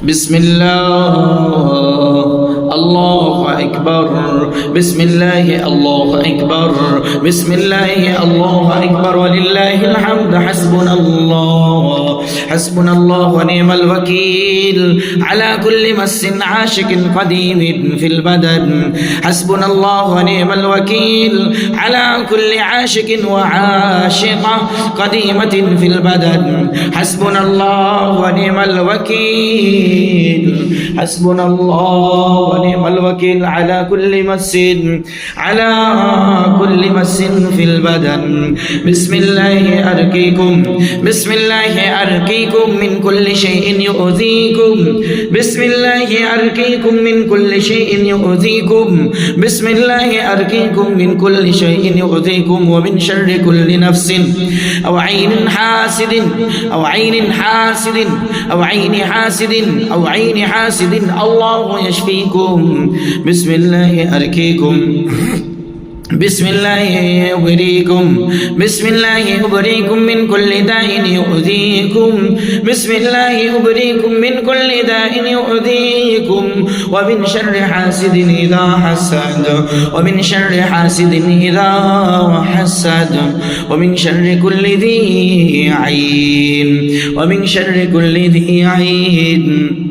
بسم الله الله أكبر بسم الله الله أكبر بسم الله الله أكبر ولله الحمد حسبنا الله ونعم الوكيل على كل مس عاشق قديم في البدن حسبنا الله ونعم الوكيل على كل عاشق وعاشقة قديمة في البدن حسبنا الله ونعم الوكيل حسبنا الله ونعم الوكيل على كل مس في البدن بسم الله أرقيكم بسم الله أرقيكم من كل شيء يؤذيكم بسم الله أرقيكم من كل شيء يؤذيكم بسم الله أرقيكم من كل شيء يؤذيكم ومن شر كل نفس أو عين حاسد أو عين حاسد أو عين حاسد أو عين حاسد الله يشفيكم بسم الله أرقيكم بسم الله يبريكم بسم الله يبريكم من كل داء يؤذيكم بسم الله يبريكم من كل داء يؤذيكم ومن شر حاسد إذا حسد ومن شر حاسد إذا حسد ومن شر كل ذي عين ومن شر كل ذي عين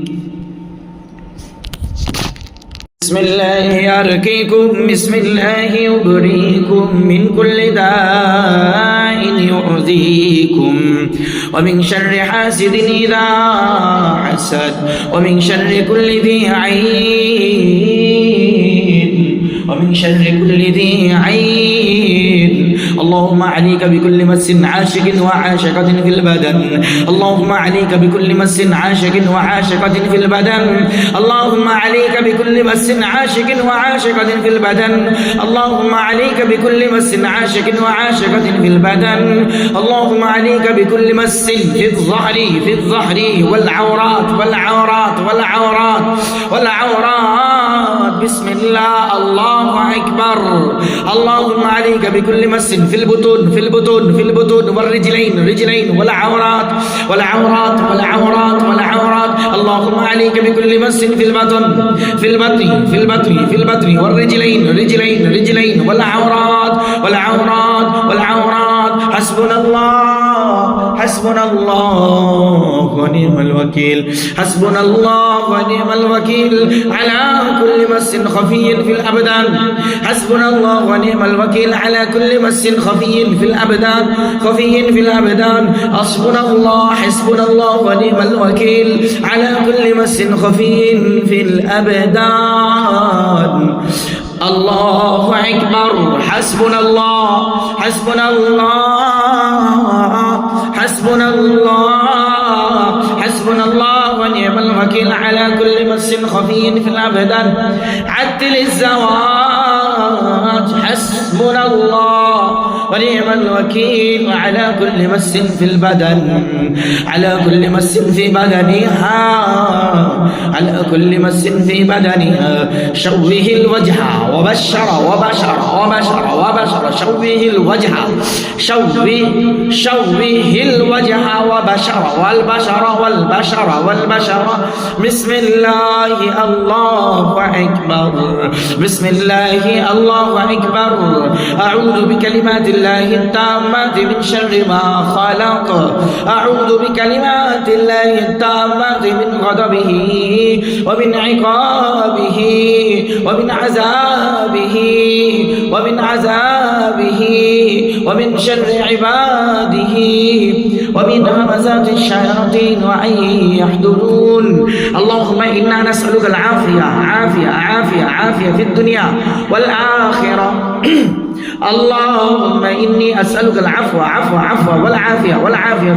بسم الله أرقيكم بسم الله يبريكم من كل داء يؤذيكم ومن شر حاسد إذا حسد ومن شر كل ذي عين ومن شر كل ذي عين اللهم عليك بكل مس عاشق وعاشقة في البدن اللهم عليك بكل مس عاشق وعاشقة في البدن اللهم عليك بكل مس عاشق وعاشقة في البدن اللهم عليك بكل مس عاشق وعاشقة في البدن اللهم عليك بكل مس في الظهر والعورات بسم الله الله أكبر اللهم عليك بكل مس في البطون والرجلين والعورات اللهم عليك بكل مس في البطن والرجلين والعورات حسبنا الله ونعم الوكيل حسبنا الله ونعم الوكيل على كل مس خفي في الأبدان حسبنا الله ونعم الوكيل على كل مس خفي في الأبدان حسبنا الله ونعم الوكيل على كل مس خفي في الأبدان الله أكبر حسبنا الله ونعم الوكيل على كل مس خفي في الأبدان عدل الزواج حسبنا الله ونعم الوكيل على كل مس في البدن على كل مس في بدنها على كل مس في بدنها شوه الوجه وبشر شوه الوجه وبشر والبشر بسم الله الله أكبر بسم الله الله أكبر أعوذ بكلمات الله التامات من شر ما خلق أعوذ بكلمات الله التامات من غضبه ومن عقابه ومن عذابه ومن شر عباده ومن همزات الشياطين وأن يحضرون اللهم إنا نسألك عافية في الدنيا والآخرة اللهم إني أسألك العفو والعافية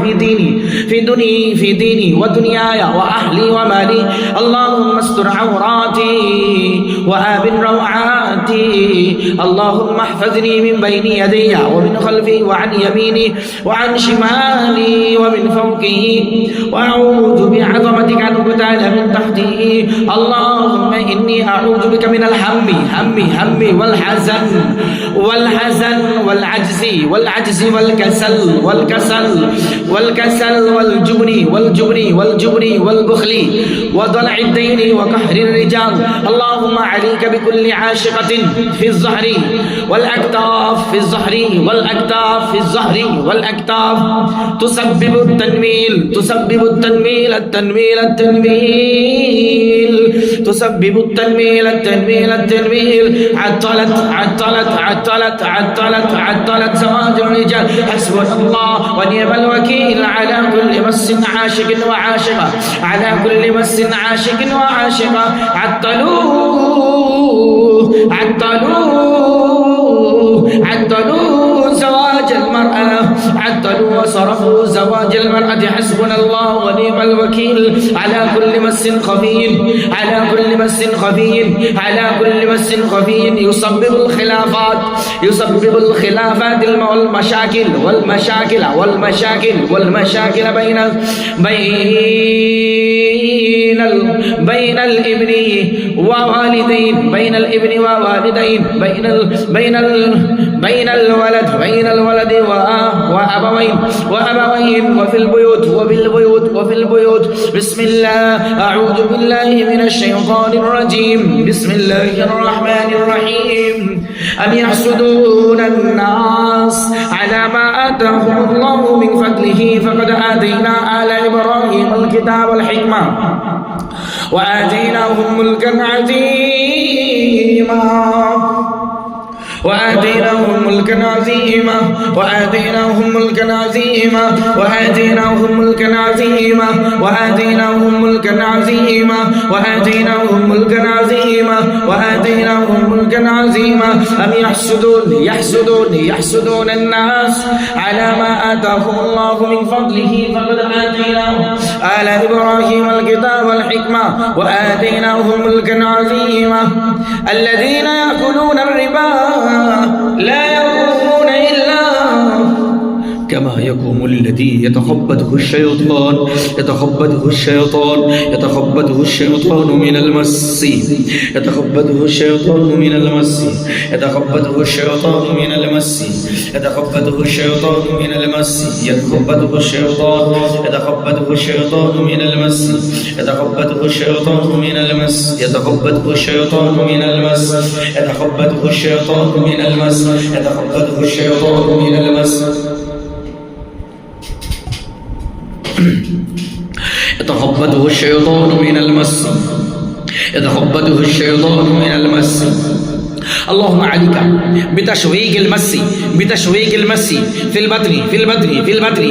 في ديني ودنياي وأهلي ومالي اللهم استر عوراتي وآمن روعاتي اللهم احفظني من بين يدي ومن خلفي وعن يميني وعن شمالي ومن فوقي وأعوذ بعظمتك أن تعالى من تحته. اللهم إني أعوذ بك من الهم والحزن والعجز والكسل والجبن والبخل وضلع الدين وقهر الرجال. اللهم عليك بكل عاشقة في الظهر والأكتاف تسبب التنميل عطلت زواج الرجال. حسبنا الله ونعم الوكيل على كل مس عاشق وعاشقة عطلوا زواج المرأة، عطلوا وصرفوا زواج المرأة. حسبنا الله ونعم الوكيل على كل مس خفي يسبب الخلافات والمشاكل بين الابن ووالدين، بين الولد وأبوين وفي البيوت. بسم الله. أعوذ بالله من الشيطان الرجيم. بسم الله الرحمن الرحيم. أم يحسدون الناس على ما آتاهم الله من فضله فقد آتينا آل إبراهيم الكتاب والحكمة وآتيناهم ملكا عظيما وآتيناهم ملكا عظيما. أم يحسدون الناس على ما آتاهم الله من فضله فقد آتيناهم آل إبراهيم الكتاب والحكمة وآتيناهم ملكا عظيما. الذين يأكلون الربا لا يقومون إلا كما يقوم الذي يتخبطه الشيطان من المس يتخبطه الشيطان من المس. اللهم عليك بتشويق المس في البطن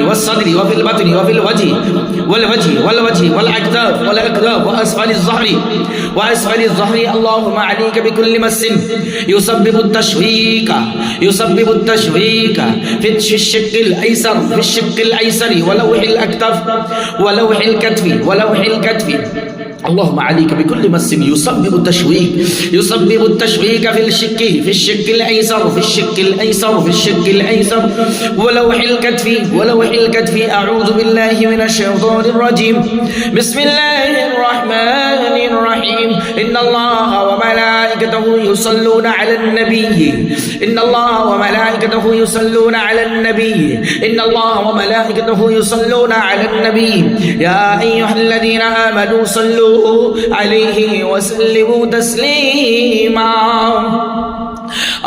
والصدر وفي البطن وفي والوجه والأكتاف وأسفل الظهر. اللهم عليك بكل مس يسبب التشويق في الشق الأيسر ولوح الكتف. اللهم عليك بكل مس يسبب التشويق في الشق الأيسر ولوح الكتف. أعوذ بالله من الشيطان الرجيم. بسم الله الرحمن الرحيم. إن الله وملائكته يصلون على النبي يا أيها الذين آمنوا صلوا عليه وسلموا تسليما.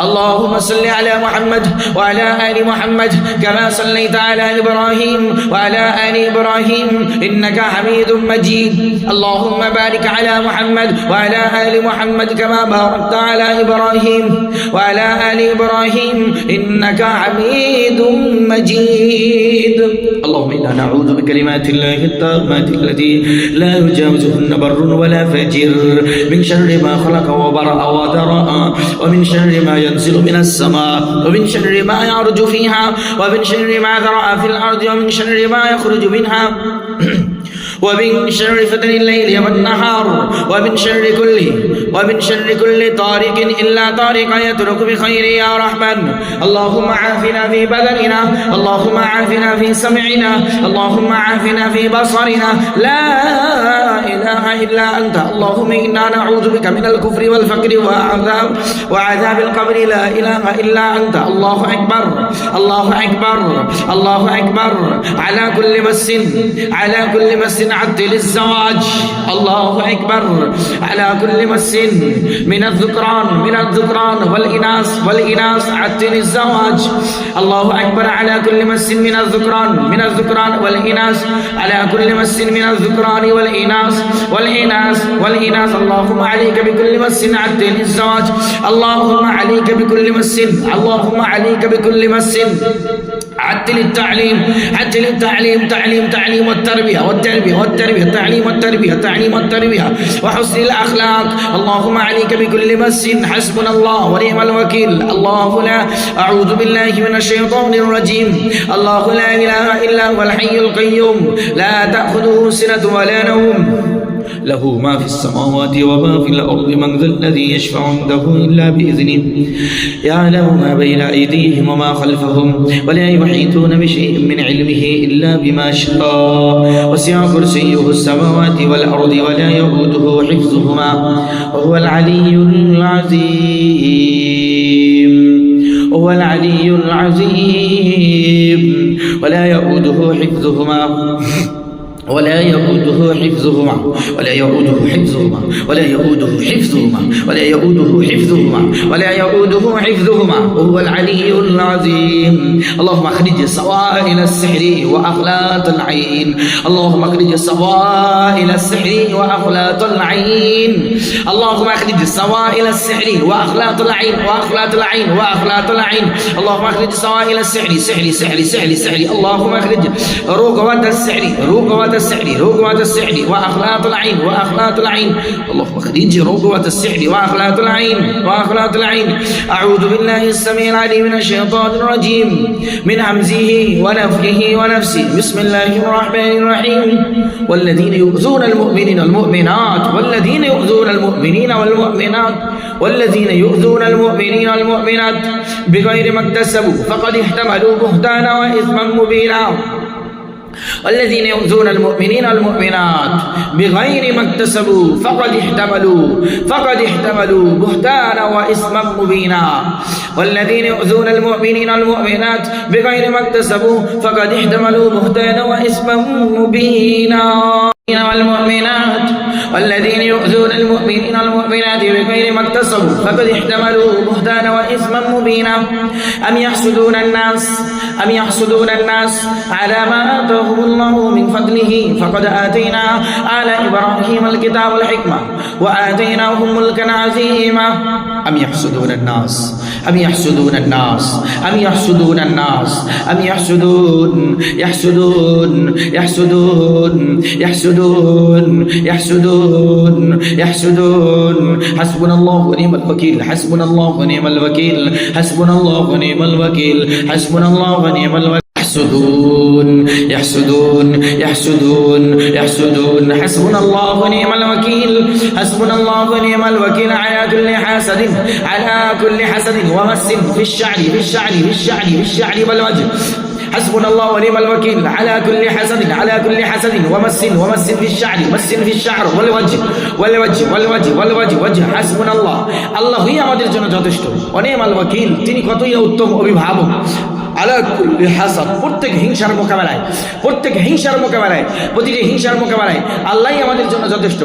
اللهم صل على محمد وعلى آل محمد كما صليت على إبراهيم وعلى آل إبراهيم إنك حميد مجيد. اللهم بارك على محمد وعلى آل محمد كما باركت على إبراهيم وعلى آل إبراهيم إنك حميد مجيد. اللهم إنا نعوذ بكلمات الله التامات التي لا يجاوزهن بر ولا فجر من شر ما خلق وبرأ وذرأ ومن شر ما ينزل من السماء ومن شر ما يعرج فيها ومن شر ما ذرأ في الأرض ومن شر ما يخرج منها ومن شر فتن الليل والنهار ومن شر كل طارق إلا طارق يترك بخير يا رحمن. اللهم عافنا في بدننا، اللهم عافنا في سمعنا، اللهم عافنا في بصرنا. لا إله إلا أنت اللهم إنا نعوذ بك من الكفر والفقر وعذاب القبر لا إله إلا أنت الله أكبر الله أكبر الله أكبر على كل مس عدل الزواج الله أكبر على كل مس من الذكران والإناث عدل الزواج الله أكبر على كل مس من الذكران والإناث على كل مس من الذكران والإناث اللهم عليك بكل مس عدل الزواج اللهم عليك بكل مس عدل التعليم تعليم والتربية وحسن الأخلاق اللهم عليك بكل مس حسبنا الله ونعم الوكيل الله لا أعوذ بالله من الشيطان الرجيم الله لا إله إلا هو الحي القيوم لا تأخذه سنة ولا نوم له ما في السماوات وما في الأرض من ذا الذي يشفع عنده إلا بإذنه يعلم ما بين أيديهم وما خلفهم ولا يحيطون بشيء من علمه إلا بما شاء وسع كرسيه السماوات والأرض ولا يؤوده حفظهما وهو العلي العظيم ولا يؤوده حفظهما ولا يؤوده حفظهما وهو العلي العظيم اللهم اخرج سوائل السحر واخلاط العين اللهم اخرج سوائل السحر واخلاط العين اللهم اخرج سوائل السحر واخلاط العين اللهم اخرج سوائل السحر سحر اللهم اخرج رقوة السحر وأخلاط العين اللهم اخرج رقوة السحر وأخلاط العين أعوذ بالله السميع العليم من الشيطان الرجيم من همزه ونفخه ونفسه بسم الله الرحمن الرحيم والذين يؤذون المؤمنين والمؤمنات بغير ما اكتسبوا فقد احتملوا بهتانا وإثما مبينا والذين يؤذون المؤمنين والمؤمنات بغير ما اكتسبوا فقد احتملوا بهتانا وإثما مبينا والذين يؤذون المؤمنين والمؤمنات بغير ما اكتسبوا فقد احتملوا بهتانا وإثما مبينا والذين يؤذون المؤمنين والمؤمنات بغير ما اكتسبوا فقد احتملوا بهتانا وإثما مبينا أم يحسدون الناس على ما آتاهم الله من فضله فقد آتينا آل إبراهيم الكتاب والحكمة وآتيناهم ملكا عظيما أم يحسدون الناس حسبنا الله ونعم الوكيل يحسدون حسبنا الله ونعم الوكيل على كل حسد ومس في الشعر والوجه حسبنا الله ونعم الوكيل على كل حسد ومس في الشعر والوجه حسبنا الله আমাদের জন্য যথেষ্ট ওয়ানিমাল ওয়াকিল তিনি কতই উত্তম অভিভাবক আলা কুল্লি হাসাদ প্রত্যেক হিংসার মোকাবেলায় প্রতিটি হিংসার মোকাবেলায় আল্লাহই আমাদের জন্য যথেষ্ট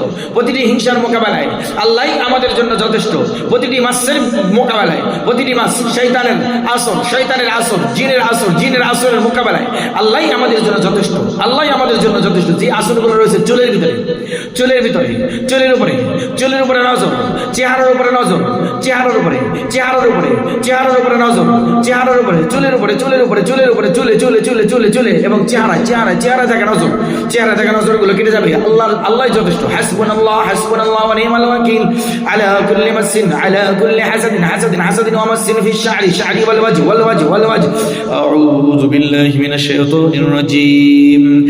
প্রতিটি মাসের মোকাবেলায় প্রতিটি মাস শয়তানের আসর জিনের আসরের মোকাবেলায় আল্লাহই আমাদের জন্য যথেষ্ট যে আসরগুলো রয়েছে চুলের উপরে নজর চেহারার উপরে নজর চুলের উপরে এবং চেহারা থেকে নজরগুলো কেটে যাবে আল্লাহ যথেষ্ট হাসবুনাল্লাহ ওয়া নি'মাল ওয়াকিল আলা কুল্লি মাসিন আলা কুল্লি হাসাদিন ওয়া মাসিন ফি শা'রি ওয়াল ওয়াজহ আউযু বিল্লাহি মিনাশ শাইতানির রাজীম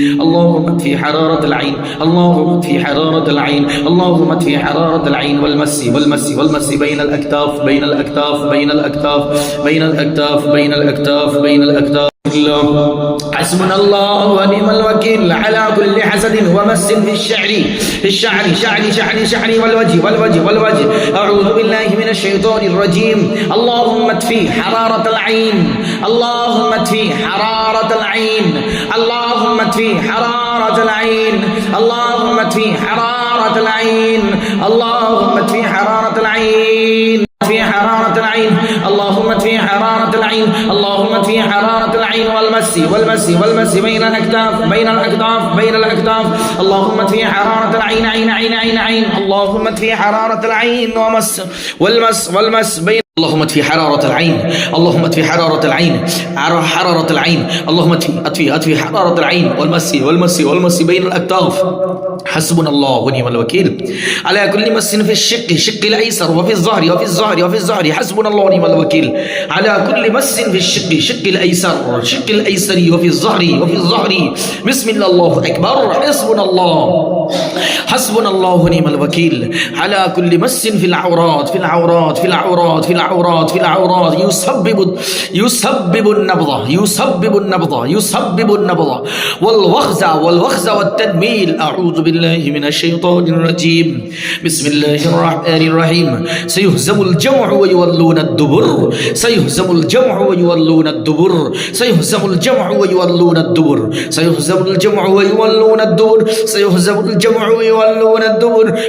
اللهم اطفئ حرارة العين والمس بين الأكتاف بين الأكتاف. حسبنا الله ونعم الوكيل على كل حسد ومس في الشعر والوجه. أعوذ بالله من الشيطان الرجيم. اللهم اطفي حرارة العين، اللهم اطفي حرارة العين، اللهم اطفي حرارة العين، اللهم اطفي حرارة العين، اللهم اطفي حرارة العين، في حرارة العين، اللهم اطفي حرارة العين، اللهم اطفي حرارة العين والمس بين الأكتاف. اللهم اطفي حرارة العين عين، اللهم اطفي حرارة العين والمس بين. اللهم اطفي حرارة العين، اللهم اطفي حرارة العين، حرارة العين، اللهم اطفي حرارة العين والمس بين الأكتاف. حسبنا الله ونعم الوكيل على كل مس في الشق الأيسر وفي الظهر. حسبنا الله ونعم الوكيل على كل مس في الشق الأيسر وفي الظهر. بسم الله، الله أكبر. حسبنا الله ونعم الوكيل على كل مس في العورات يسبب النبض والوخز والتدميل. أعوذ بالله من الشيطان الرجيم. بسم الله الرحمن الرحيم. سيهزم الجمع ويولون الدبر.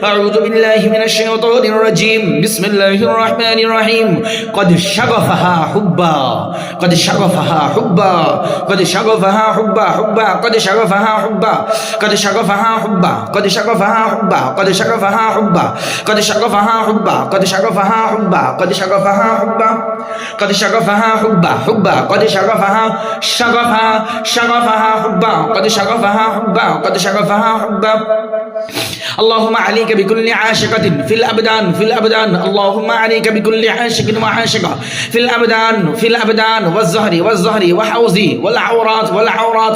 أعوذ بالله من الشيطان الرجيم. بسم الله الرحمن الرحيم. قد شغفها حبا اللهم عليك بكل عاشقة في الأبدان. اللهم عليك بكل عاشق وعاشقة في الأبدان والزهر وحوزي والعورات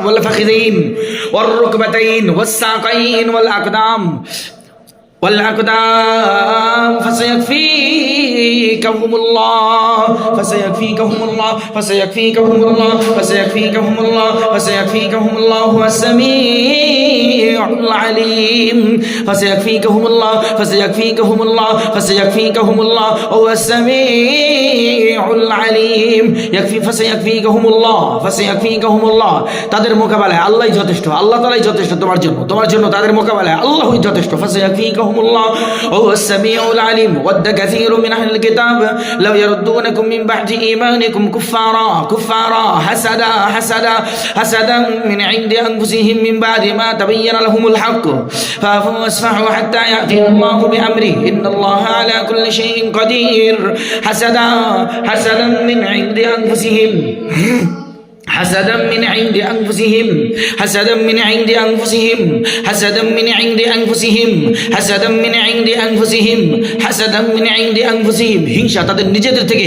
والفخذين والركبتين والساقين والأقدام فسيكفيكهم الله هو السميع العليم. فسيكفيكهم الله هو السميع العليم. فسيكفيكهم الله তাদের মোকাবেলায় আল্লাহই যথেষ্ট, আল্লাহ তাআলাই যথেষ্ট তোমার জন্য তাদের মোকাবেলায় আল্লাহই যথেষ্ট। فسيكفيكهم الله هو السميع العليم. ود كثير من أهل الكتاب لو يردونكم من بعد إيمانكم كفارا حسدا من عند أنفسهم من بعد ما تبين لهم الحق فاعفوا واصفحوا حتى يأتي الله بأمره إن الله على كل شيء قدير. حسدا من عند أنفسهم حسدا من عند أنفسهم হিংসা, তাদের নিজেদের থেকে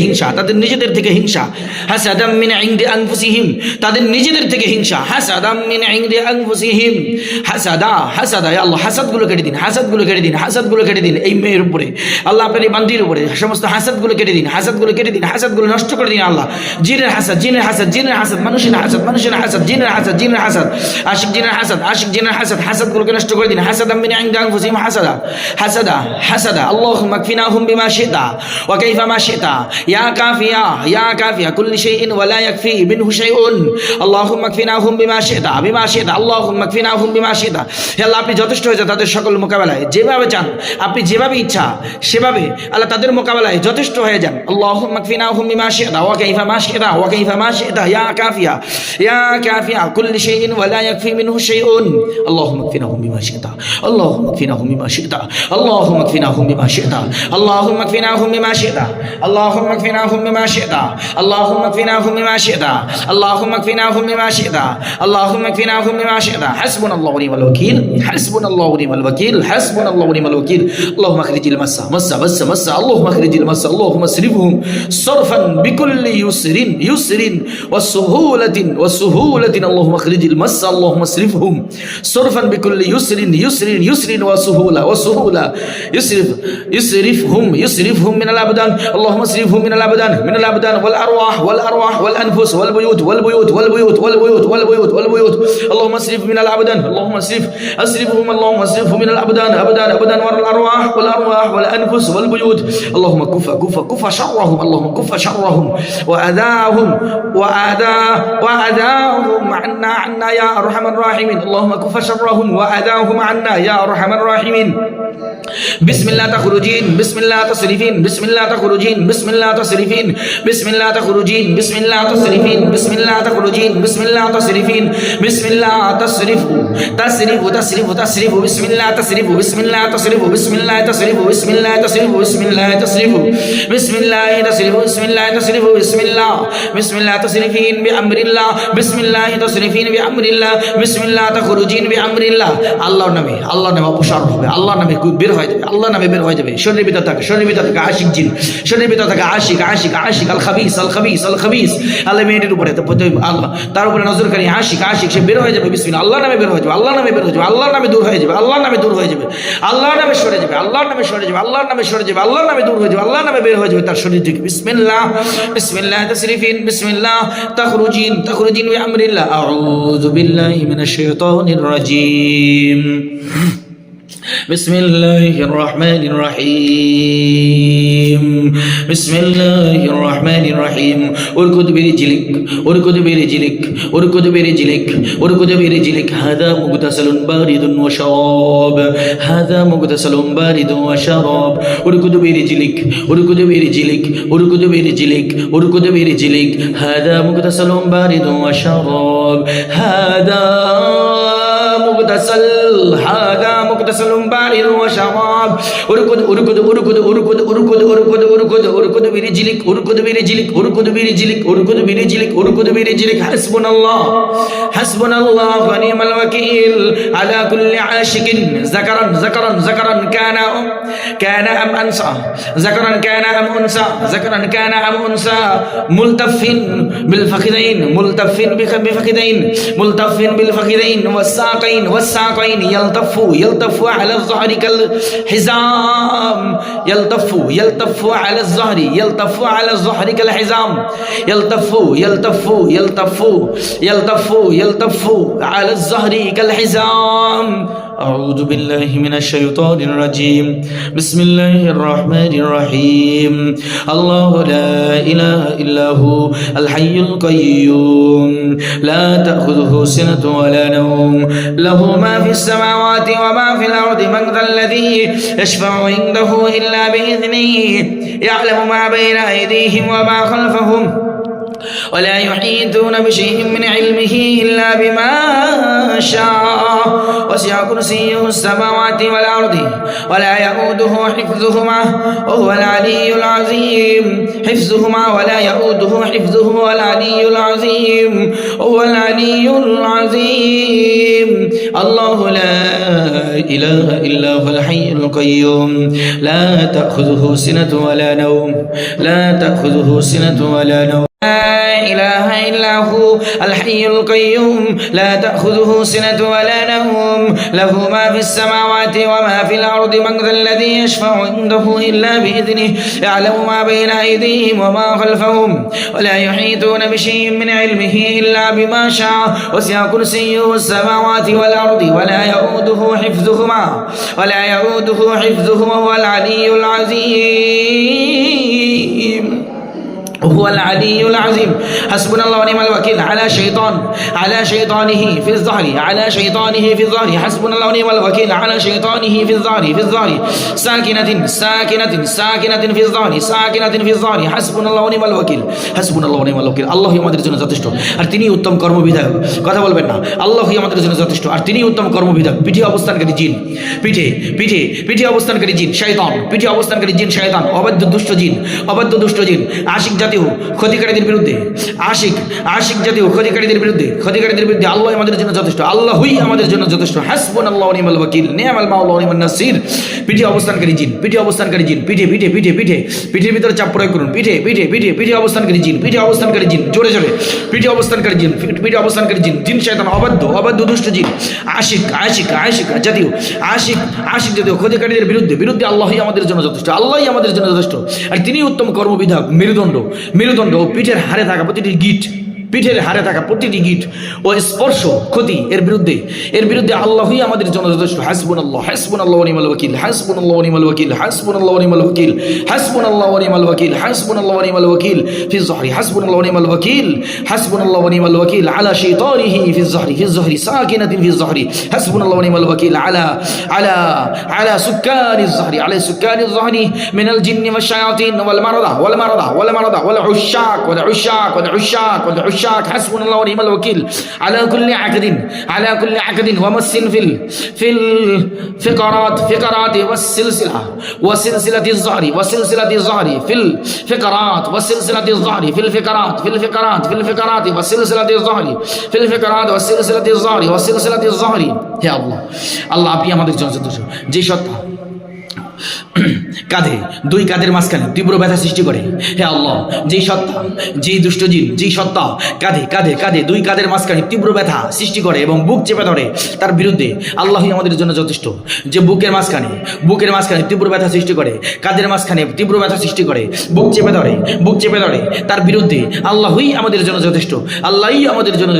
হিংসা। হাসাদাম মিন ইনদি আনফুসিহিম, তাদের নিজেদের থেকে হিংসা। হাসাদাম মিন ইনদি আনফুসিহিম, হাসাদা ইয়া আল্লাহ হাসাদগুলো কেটে দিন, হাসাদগুলো কেটে দিন এই মেয়ের উপরে আল্লাহ, আপনার এই বান্দির উপরে সমস্ত হাসাদগুলো কেটে দিন, হাসাদগুলো নষ্ট করে দিন আল্লাহ। জিনের হাসাদ, মানুষের হাসাদ, জিনের হাসাদ, আশিক জিনের হাসাদ, হাসাদগুলোকে নষ্ট করে দিন। হাসাদাম মিন ইনদি আনফুসিহিম, হাসাদা আল্লাহুম্মা কফিনাহুম বিমা শিতা ওয়া কাইফা মা শিতা ইয়া কাফিয়া কুল্লি শাইইন ওয়া লা ইয়াকফি মিনহু শাইউন। আল্লাহুম্মা কফিনাহুম বিমা শিতা আল্লাহুম্মা কফিনাহুম বিমা শিতা। হে আল্লাহ, আপনি যথেষ্ট হয়ে যান তাদের সকল মোকাবেলায়, যেভাবে চান আপনি, যেভাবে ইচ্ছা সেভাবে আল্লাহ তাদের মোকাবেলায় যথেষ্ট হয়ে যান। আল্লাহুম্মা কফিনাহুম বিমা শিতা ওয়া কাইফা মা শিতা ইয়া কাফিয়া কুল্লি শাইইন ওয়া লা ইয়াকফি মিনহু শাইউন। আল্লাহুম্মা কফিনাহুম বিমা শিতা اللهم اكفناهم بما شئت اللهم اكفناهم بما شئت اللهم اكفناهم بما شئت اللهم اكفناهم بما شئت اللهم اكفناهم بما شئت اللهم اكفناهم بما شئت اللهم اكفناهم بما شئت. حسبنا الله ونعم الوكيل حسبنا الله ونعم الوكيل حسبنا الله ونعم الوكيل. اللهم اخرج المس اللهم اخرج المس اللهم اصرفهم صرفا بكل يسر والسهول وسهولة اللهم اخرج المس اللهم اصرفهم صرفا بكل يسر وسهولة يصرفهم من الأبدان اللهم اصرفهم من الأبدان والأرواح والأنفس والبيوت اللهم اصرف من الأبدان اللهم اصرفهم اللهم اصرفهم من الأبدان والأرواح والأنفس والبيوت اللهم كف شرهم اللهم كف شرهم وأذاهم عنا يا أرحم الراحمين اللهم كف شرهم وأذاهم عنا يا أرحم الراحمين بسم الله تخرجين بسم الله تصرفين بسم الله تخرجين بسم الله تصرفين بسم الله تخرجين بسم الله تصرفين بسم الله تخرجين بسم الله تصرفين بسم الله تصرف بسم الله تصرف بسم الله تصرف بسم الله تصرف بسم الله تصرف بسم الله تصرف بسم الله تصرف بسم الله تصرف بسم الله تصرفين بأمر الله بسم الله تصرفين بأمر الله بسم الله تخرجين بأمر الله আল্লাহর নামে অপসার হবে আল্লাহর নামে বের হয়ে যাবে আল্লাহর নামে বের হয়ে যাবে শরীরের ভিতর থাকে আশিক জিন শরীরের ভিতর থাকে আশিক আল খাবিস আল্লাহ মেয়েটির উপরে আল্লাহ তার উপরে নজরকারী আশিক সে বের হয়ে যাবে বিসমিল্লাহ আল্লাহর নামে বের হয়ে যাবে আল্লাহর নামে বের হয়ে যাবে আল্লাহর নামে দূর হয়ে যাবে আল্লাহর নামে দূর হয়ে যাবে আল্লাহর নামে সরে যাবে আল্লাহর নামে সরে যাবে আল্লাহর নামে সরে যাবে আল্লাহর নামে দূর হয়ে যাবে আল্লাহর নামে বের হয়ে যাবে তার শরীর থেকে বিসমিল্লাহ তাসরিফিন বিসমিল্লাহ তাখরুজিন বিআমরিল্লাহ আউযু বিল্লাহি মিনাশ শাইতানির রাজিম بسم الله الرحمن الرحيم بسم الله الرحمن الرحيم اركض برجلك هذا مغتسل بارد وشراب اركض برجلك هذا مغتسل بارد وشراب هذا مغتسل بارد وشراب اركض برجلك حسبنا الله ونعم الوكيل على كل عاشق ذكرا كان أم أنثى ذكرا كان أم أنثى ملتف بالفخذين والساقين يلتف على الظهر كالحزام يلتف على الظهر كالحزام يلتف على الظهر كالحزام أعوذ بالله من الشيطان الرجيم بسم الله الرحمن الرحيم الله لا إله إلا هو الحي القيوم لا تأخذه سنة ولا نوم له ما في السماوات وما في الأرض من ذا الذي يشفع عنده إلا بإذنه يعلم ما بين أيديهم وما خلفهم ولا يحيطون بشيء من علمه إلا بما شاء وسع كرسيه السماوات والأرض ولا يؤوده حفظهما وهو العلي العظيم ولا يؤوده حفظهما والعلي العظيم هو العلي العظيم الله لا إله إلا هو الحي القيوم لا تأخذه سنة ولا نوم لا إله إلا هو الحي القيوم لا تأخذه سنة ولا نوم له ما في السماوات وما في الأرض من ذا الذي يشفع عنده إلا بإذنه يعلم ما بين أيديهم وما خلفهم ولا يحيطون بشيء من علمه إلا بما شاء وسع كرسيه السماوات والأرض ولا يؤوده حفظهما وهو العلي العظيم هو العلي العظيم حسبنا الله ونعم الوكيل على شيطانه في الظهر حسبنا الله ونعم الوكيل على شيطانه في الظهر ساكنة في الظهر حسبنا الله ونعم الوكيل আল্লাহই আমাদের জন্য যথেষ্ট আর তিনি উত্তম কর্মবিধায়ক কথা বলবেন না আল্লাহই আমাদের জন্য যথেষ্ট আর তিনি উত্তম কর্মবিধায়ক পিঠে অবস্থানকারী জিন পিঠে অবস্থানকারী জিন শয়তান পিঠে অবস্থানকারী জিন শয়তান অবাধ্য দুষ্ট জিন আশিক জাতি জাতীয় ক্ষতিকারীদের বিরুদ্ধে, আশিক জাতীয় ক্ষতিকারীদের বিরুদ্ধে আল্লাহ আমাদের জন্য যথেষ্ট, আল্লাহই আমাদের জন্য যথেষ্ট। হাসবুনাল্লাহু ওয়া নি'মাল ওয়াকিল, নি'মাল মাওলা ওয়া নি'মান নাসির। পিঠে অবস্থানকারী জিন, পিঠের ভিতরে চাপ প্রয়োগ করুন। পিঠে অবস্থানকারী জিন, জোরে পিঠে অবস্থানকারী জিন, জিন শয়তান, অবাধ্য দুষ্ট জিন, আশিক জাতীয় জাতীয় ক্ষতিকারীদের বিরুদ্ধে আল্লাহই আমাদের জন্য যথেষ্ট, আল্লাহই আমাদের জন্য যথেষ্ট। আর তিনি উত্তম কর্মবিধায়ক। মেরুদণ্ড ও পিঠের হাড়ে থাকা প্রতিটি গিট ও স্পর্শ ক্ষতি এর বিরুদ্ধে আল্লাহই আমাদের জন্য যথেষ্ট। হাসবুনাল্লাহু ওয়া নি'মাল ওয়াকিল, হাসবুনাল্লাহু ওয়া নি'মাল ওয়াকিল, হাসবুনাল্লাহু ওয়া নি'মাল ওয়াকিল, হাসবুনাল্লাহু ওয়া নি'মাল ওয়াকিল, হাসবুনাল্লাহু ওয়া নি'মাল ওয়াকিল ফি যহরি, হাসবুনাল্লাহু ওয়া নি'মাল ওয়াকিল, হাসবুনাল্লাহু ওয়া নি'মাল ওয়াকিল আলা শাইতানিহি ফি যহরি সাকিনাতিন ফি যহরি, হাসবুনাল্লাহু ওয়া নি'মাল ওয়াকিল আলা সুকানিজ যহরি মিনাল জিন্নি ওয়াশ শায়াতিন ওয়াল মারাদা ওয়াল উশাক حسبنا ونعم الوكيل على كل عقد ومس في الفقرات وسلسلة الظهر في الفقرات وسلسلة الظهر في الفقرات وسلسلة الظهر في الفقرات وسلسلة الظهر وسلسلة الظهر। হে আল্লাহ আপনি আমাদের জন্য যথেষ্ট। যে সত্তা দুই কাঁধের মাঝখানে তীব্র ব্যথা সৃষ্টি করে, হে আল্লাহ যেই সত্তা, যেই দুষ্ট জিন, যেই সত্তা কাঁধে দুই কাঁধের মাঝখানে তীব্র ব্যথা সৃষ্টি করে এবং বুক চেপে ধরে, তার বিরুদ্ধে আল্লাহই আমাদের জন্য যথেষ্ট। যে বুকের মাঝখানে তীব্র ব্যথা সৃষ্টি করে, কাঁধের মাঝখানে তীব্র ব্যথা সৃষ্টি করে, বুক চেপে ধরে, তার বিরুদ্ধে আল্লাহই আমাদের জন্য যথেষ্ট, আল্লাহই আমাদের জন্য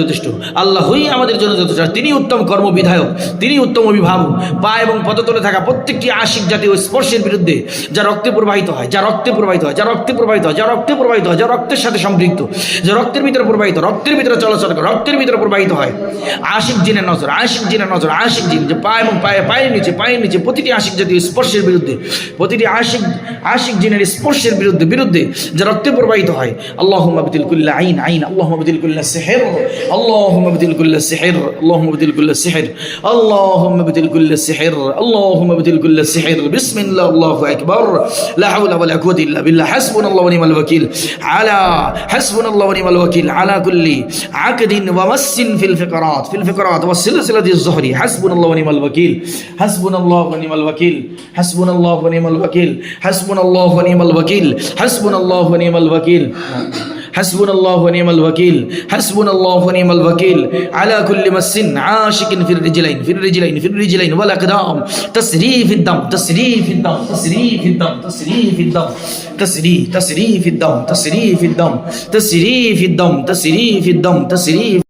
যথেষ্ট। তিনি উত্তম কর্মবিধায়ক, তিনি উত্তম অভিভাবক। পা এবং পদতলে থাকা প্রত্যেকটি আশিক জাতীয় স্পর্শের বিরুদ্ধে, যা রক্তে প্রবাহিত হয়, যা রক্তের সাথে সম্পৃক্ত, যা রক্তের ভিতরে প্রবাহিত, রক্তের ভিতরে চলাচল করে, রক্তের ভিতরে প্রবাহিত হয়। আশিক জিনের নজর, আশিক জিন যে পা এবং পায়ের নিচে প্রতিটি আশিক জাতীয় স্পর্শের বিরুদ্ধে, প্রতিটি আশিক জিনের স্পর্শের বিরুদ্ধে যা রক্তে প্রবাহিত হয়। আল্লাহুম্মা বিদিল কুল্লা আইন, আল্লাহুম্মা বিদিল কুল্লা সিহর, আল্লাহুম্মা বিদিল কুল্লা সিহর, আল্লাহুম্মা বিদিল কুল্লা সিহর, আল্লাহুম্মা বিদিল কুল্লা সিহর, আল্লাহুম্মা বিদিল কুল্লা সিহর। বিসমিল্লাহ, আল্লাহু আকবার, লা হাওলা ওয়ালা কুওয়াতা ইল্লা বিল্লাহ, হাসবুনাল্লাহু ওয়া নি'মাল ওয়াকিল আলা কুল্লি আকদিন ওয়া মাসসিন ফিল ফিকরাত ওয়া সিলসিলাতিজ যহরি, হাসবুনাল্লাহু ওয়া নি'মাল ওয়াকিল, হাসবুনাল্লাহু ওয়া নি'মাল ওয়াকিল, হাসবুনাল্লাহু ওয়া নি'মাল ওয়াকিল, হাসবুনাল্লাহু ওয়া নি'মাল ওয়াকিল, হাসবুনাল্লাহু ওয়া নি'মাল ওয়াকিল, حسبنا الله ونعم الوكيل، حسبنا الله ونعم الوكيل على كل مس عاشق في الرجلين والأقدام، تسريف الدم تسريف الدم تسريف الدم تسريف الدم تسريف الدم تسريف الدم تسريف الدم تسريف الدم تسريف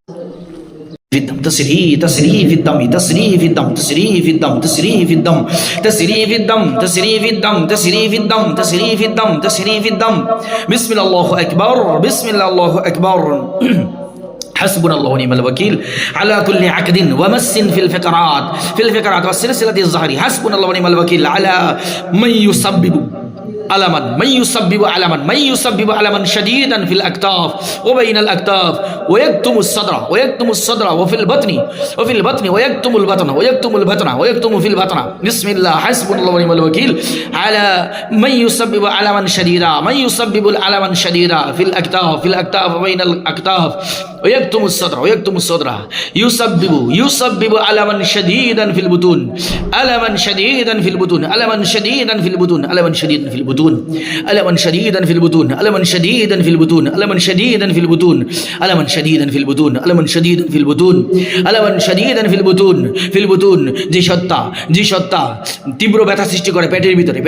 تسريف الدم تسريف الدم تسريف الدم تسريف الدم تسريف الدم تسريف الدم تسريف الدم تسريف الدم تسريف الدم. بسم الله، الله أكبر، بسم الله، الله أكبر. حسبنا الله ونعم الوكيل على كل عقد ومس في الفقرات والسلسلة الظهري، حسبنا الله ونعم الوكيل على من يسبب ألما شديدا في الأكتاف وبين الأكتاف ويكتم الصدر وفي البطن ويكتم في البطن. بسم الله، حسبنا الله ونعم الوكيل على من يسبب ألما شديدا في الأكتاف وبين الأكتاف ويكتم الصدر يسبب ألما شديدا في البطون ألما شديدا في البطون ألما شديدا في البطون ألما شديدا في البطون ألما شديدا في البطون ألما شديدا في البطون ألما شديدا في البطون ألما شديدا في البطون ألما شديدا في البطون ألما شديدا في البطون যে সত্তা তীব্র ব্যথা সৃষ্টি করে পেটের ভিতরে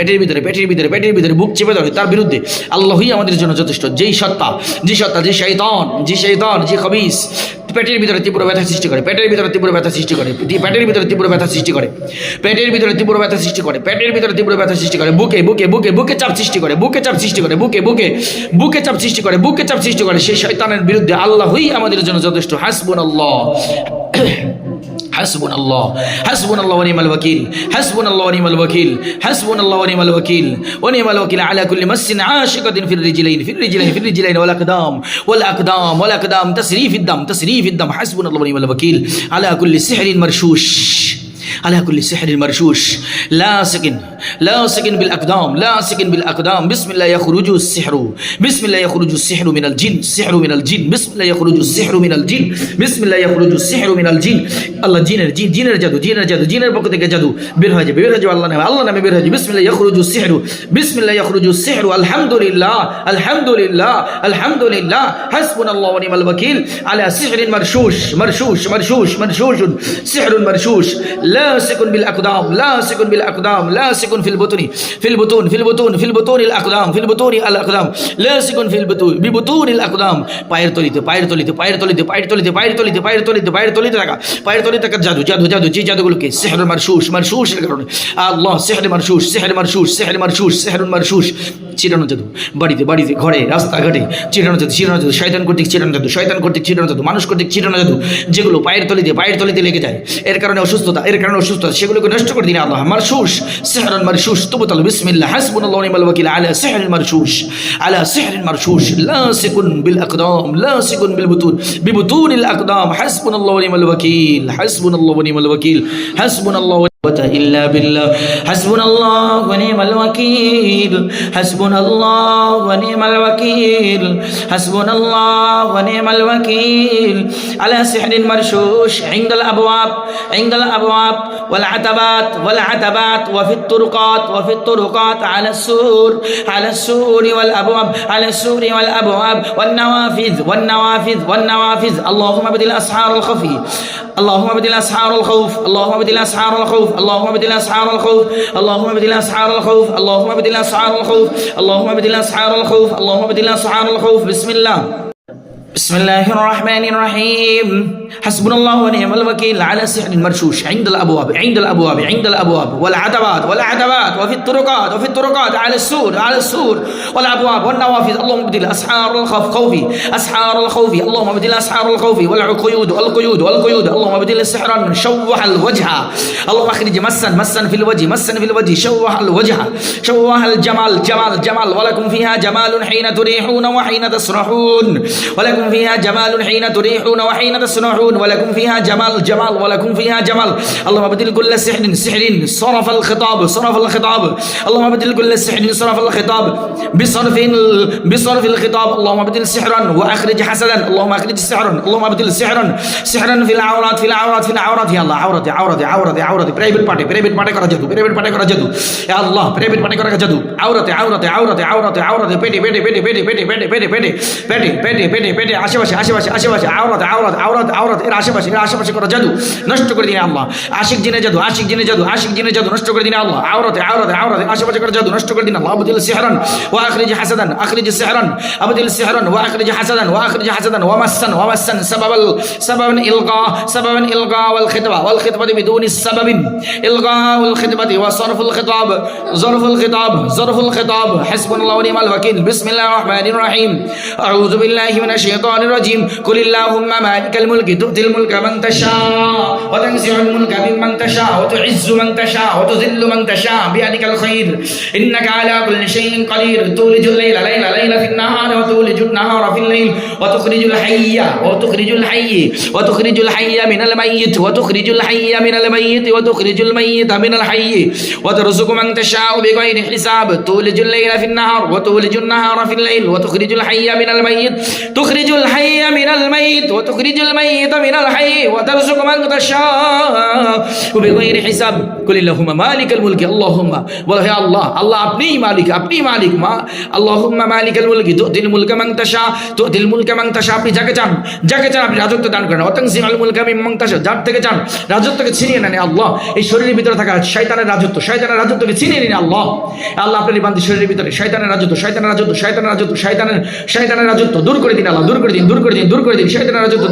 বুক চেপে ধরে, তার বিরুদ্ধে আল্লাহই আমাদের জন্য যথেষ্ট। যে শয়তান যে খবিস পেটের ভিতরে তীব্র ব্যথা সৃষ্টি করে, পেটের ভিতরে তীব্র ব্যথা সৃষ্টি করে, বুকে চাপ সৃষ্টি করে, সেই শয়তানের বিরুদ্ধে আল্লাহই আমাদের জন্য যথেষ্ট। হাসবুনাল্লাহ ونعم الوكيل، حسبنا الله ونعم الوكيل، حسبنا الله ونعم الوكيل ونعم الوكيل على كل مس عاشقة في الرجلين والأقدام تسريف الدم حسبنا الله ونعم الوكيل على كل سحر مرشوش لاصق লাসিকিন বিল আকদাম লাসিকিন বিল আকদাম বিসমিল্লাহ ইয়াখরুজু সিহরু বিসমিল্লাহ ইয়াখরুজু সিহরু মিনাল জিন সিহরু মিনাল জিন বিসমিল্লাহ ইয়াখরুজু সিহরু মিনাল জিন বিসমিল্লাহ ইয়াখরুজু সিহরু মিনাল জিন আল্লাহ জিনের জাদু জিনের পক্ষ থেকে জাদু বের হয়ে যাবে আল্লাহ নামে বের হয়ে যাবে বিসমিল্লাহ ইয়াখরুজু সিহরু বিসমিল্লাহ ইয়াখরুজু সিহরু আলহামদুলিল্লাহ আলহামদুলিল্লাহ আলহামদুলিল্লাহ হাসবুনাল্লাহু ওয়া নি'মাল ওয়াকিল আলা সিহরিন মারশুশ সিহরুন মারশুশ লাসিকুন বিল আকদাম লাসিকুন বিল আকদাম লাসিকুন ফিল বুতুনি ফিল আকদাম ফিল বুতুনি আল আকদাম লাসিকুন ফিল বিবুতুনিল আকদাম পায়ের তলিতে থাকা জাদু যে জাদুগুলোকে সিহরুন মারশুশের কারণে আল্লাহ সিহরুন মারশুশ চিরানো জাদু বাড়িতে ঘরে রাস্তাঘাটে চিরানো জাদু শয়তান কর্তৃক চিরানো জাদু মানুষ কর্তৃক চিরানো জাদু যেগুলো পায়ের তলিতে লেগে যায় এর কারণে অসুস্থতা সেগুলোকে নষ্ট করে দিন আল্লাহ মারশুশ সিহরুন মারশুশ তুবতাল বিসমিল্লাহ হাসবুনাল্লাহু ওয়া নি'মাল ওয়াকিল আলা সিহরিন মারশুশ লাসিকুন বিল আকদাম লাসিকুন বিবুতুনিল আকদাম হাসবুনাল্লাহু ওয়া নি'মাল ওয়াকিল হাসবুনাল্লাহু إلا بالله حسبنا الله ونعم الوكيل حسبنا الله ونعم الوكيل حسبنا الله ونعم الوكيل على سحر مرشوش عند الأبواب والعتبات وفي الطرقات على السور والأبواب والنوافذ اللهم بدل أسحار الخفي اللهم بدل أسحار الخوف اللهم بدل أسحار الخوف اللهم بدل أسحار الخوف اللهم بدل أسحار الخوف اللهم بدل أسحار الخوف اللهم بدل أسحار الخوف اللهم بدل أسحار الخوف بسم الله الرحمن الرحيم حسبنا الله ونعم الوكيل على سحر مرشوش عند الأبواب والعتبات وفي الطرقات على السور والأبواب والنوافذ اللهم بدل أسحار الخوف اللهم بدل أسحار الخوف والقيود اللهم بدل سحرا شوح الوجه اللهم أخرج مسا في الوجه شوح الوجه شوح الجمال ولكم فيها جمال حين تريحون وحين تسرحون ولكم فيها جمال حين تريحون وحين تسرحون ولكم فيها جمال ولكم فيها جمال اللهم بدل كل سحر صرف الخطاب اللهم بدل كل سحر صرف الخطاب بصرف الخطاب اللهم بدل سحرا واخرج حسدا اللهم اخرج سحرا اللهم بدل سحرا في العورات يا الله عورتي প্রাইভেট পার্টি করা জাদু ইয়া আল্লাহ প্রাইভেট পার্টি করা জাদু আওরাতে পেটে আশেপাশে আওরাত এর আশেপাশে করা জাদু নষ্ট করে দিন আল্লাহ আশিক জিনে জাদু নষ্ট করে দিন আল্লাহ আওরাতে আশেপাশে করা জাদু নষ্ট করে দিন আল্লাহ আবদিল সিহরান ওয়া আখরিজ সিহরান আবদিল সিহরান ওয়া আখরিজ হাসাদান ওয়া মাসসান সাবাবান ইলগা ওয়াল খিতবা বিদুনি সাবাবিন ইলগা ওয়াল খিতবাতি ওয়া ظرفul khitab হাসবুনাল্লাহু ওয়া নি'মাল ওয়াকিল বিসমিল্লাহির রহমানির রহিম আউযু বিল্লাহি মিনাশ শাইতানির রাজিম কুল আল্লাহুম্মা মালিকাল মুলকি তু'তিল মুলকা মান তাশা ওয়া তানজি'ুল মুলকা মিম্মান তাশা ওয়া তু'ইজ্জু মান তাশা ওয়া তুযিল্লু মান তাশা বিয়াদিকাল খায়র ইন্নাকা আলা কুল্লি শাইইন কাদির তুলিজুল লাইলা ফিন নাহার ওয়া তুলিজুন নাহারা ফিল লাইল ওয়া তুখরিজুল হাইয়্যা মিনাল মাইয়িত ওয়া তুখরিজুল মাইয়িতা মিনাল হাইয়্যি ওয়া তারযুকু মান তাশা বিগাইরি হিসাব তুলিজুল লাইলা ফিন নাহার ওয়া তুলিজুন নাহারা ফিল লাইল ওয়া তুখরিজুল হাইয়্যা মিনাল মাইয়িত ওয়া তুখরিজুল মাইয়িতা মিনাল হাইয়্যি ওয়া তারযুকু মান তাশা বিগাইরি হিসাব কুল আল্লাহুম্মা মালিকাল মুলকি আল্লাহুম্মা বলো হে আল্লাহ আপনিই মালিক আল্লাহুম্মা মালিকাল মুলকি তু'তিল মুলকা মান তাশা আপনি যাকে চান আপনি রাজত্ব দান করেন ওয়া তানজি'ুল মুলকা মিম্মান তাশা যার থেকে চান রাজত্বকে ছিনিয়ে নেন আল্লাহ এই শরীরের ভিতরে থাকা শয়তানের রাজত্বকে ছিনিয়ে নিন আল্লাহ আপনার বান্দি শরীরের ভিতরে শয়তানের রাজত্ব দূর করে দিন আল্লাহ দূর করে দিন শয়তানের রাজত্ব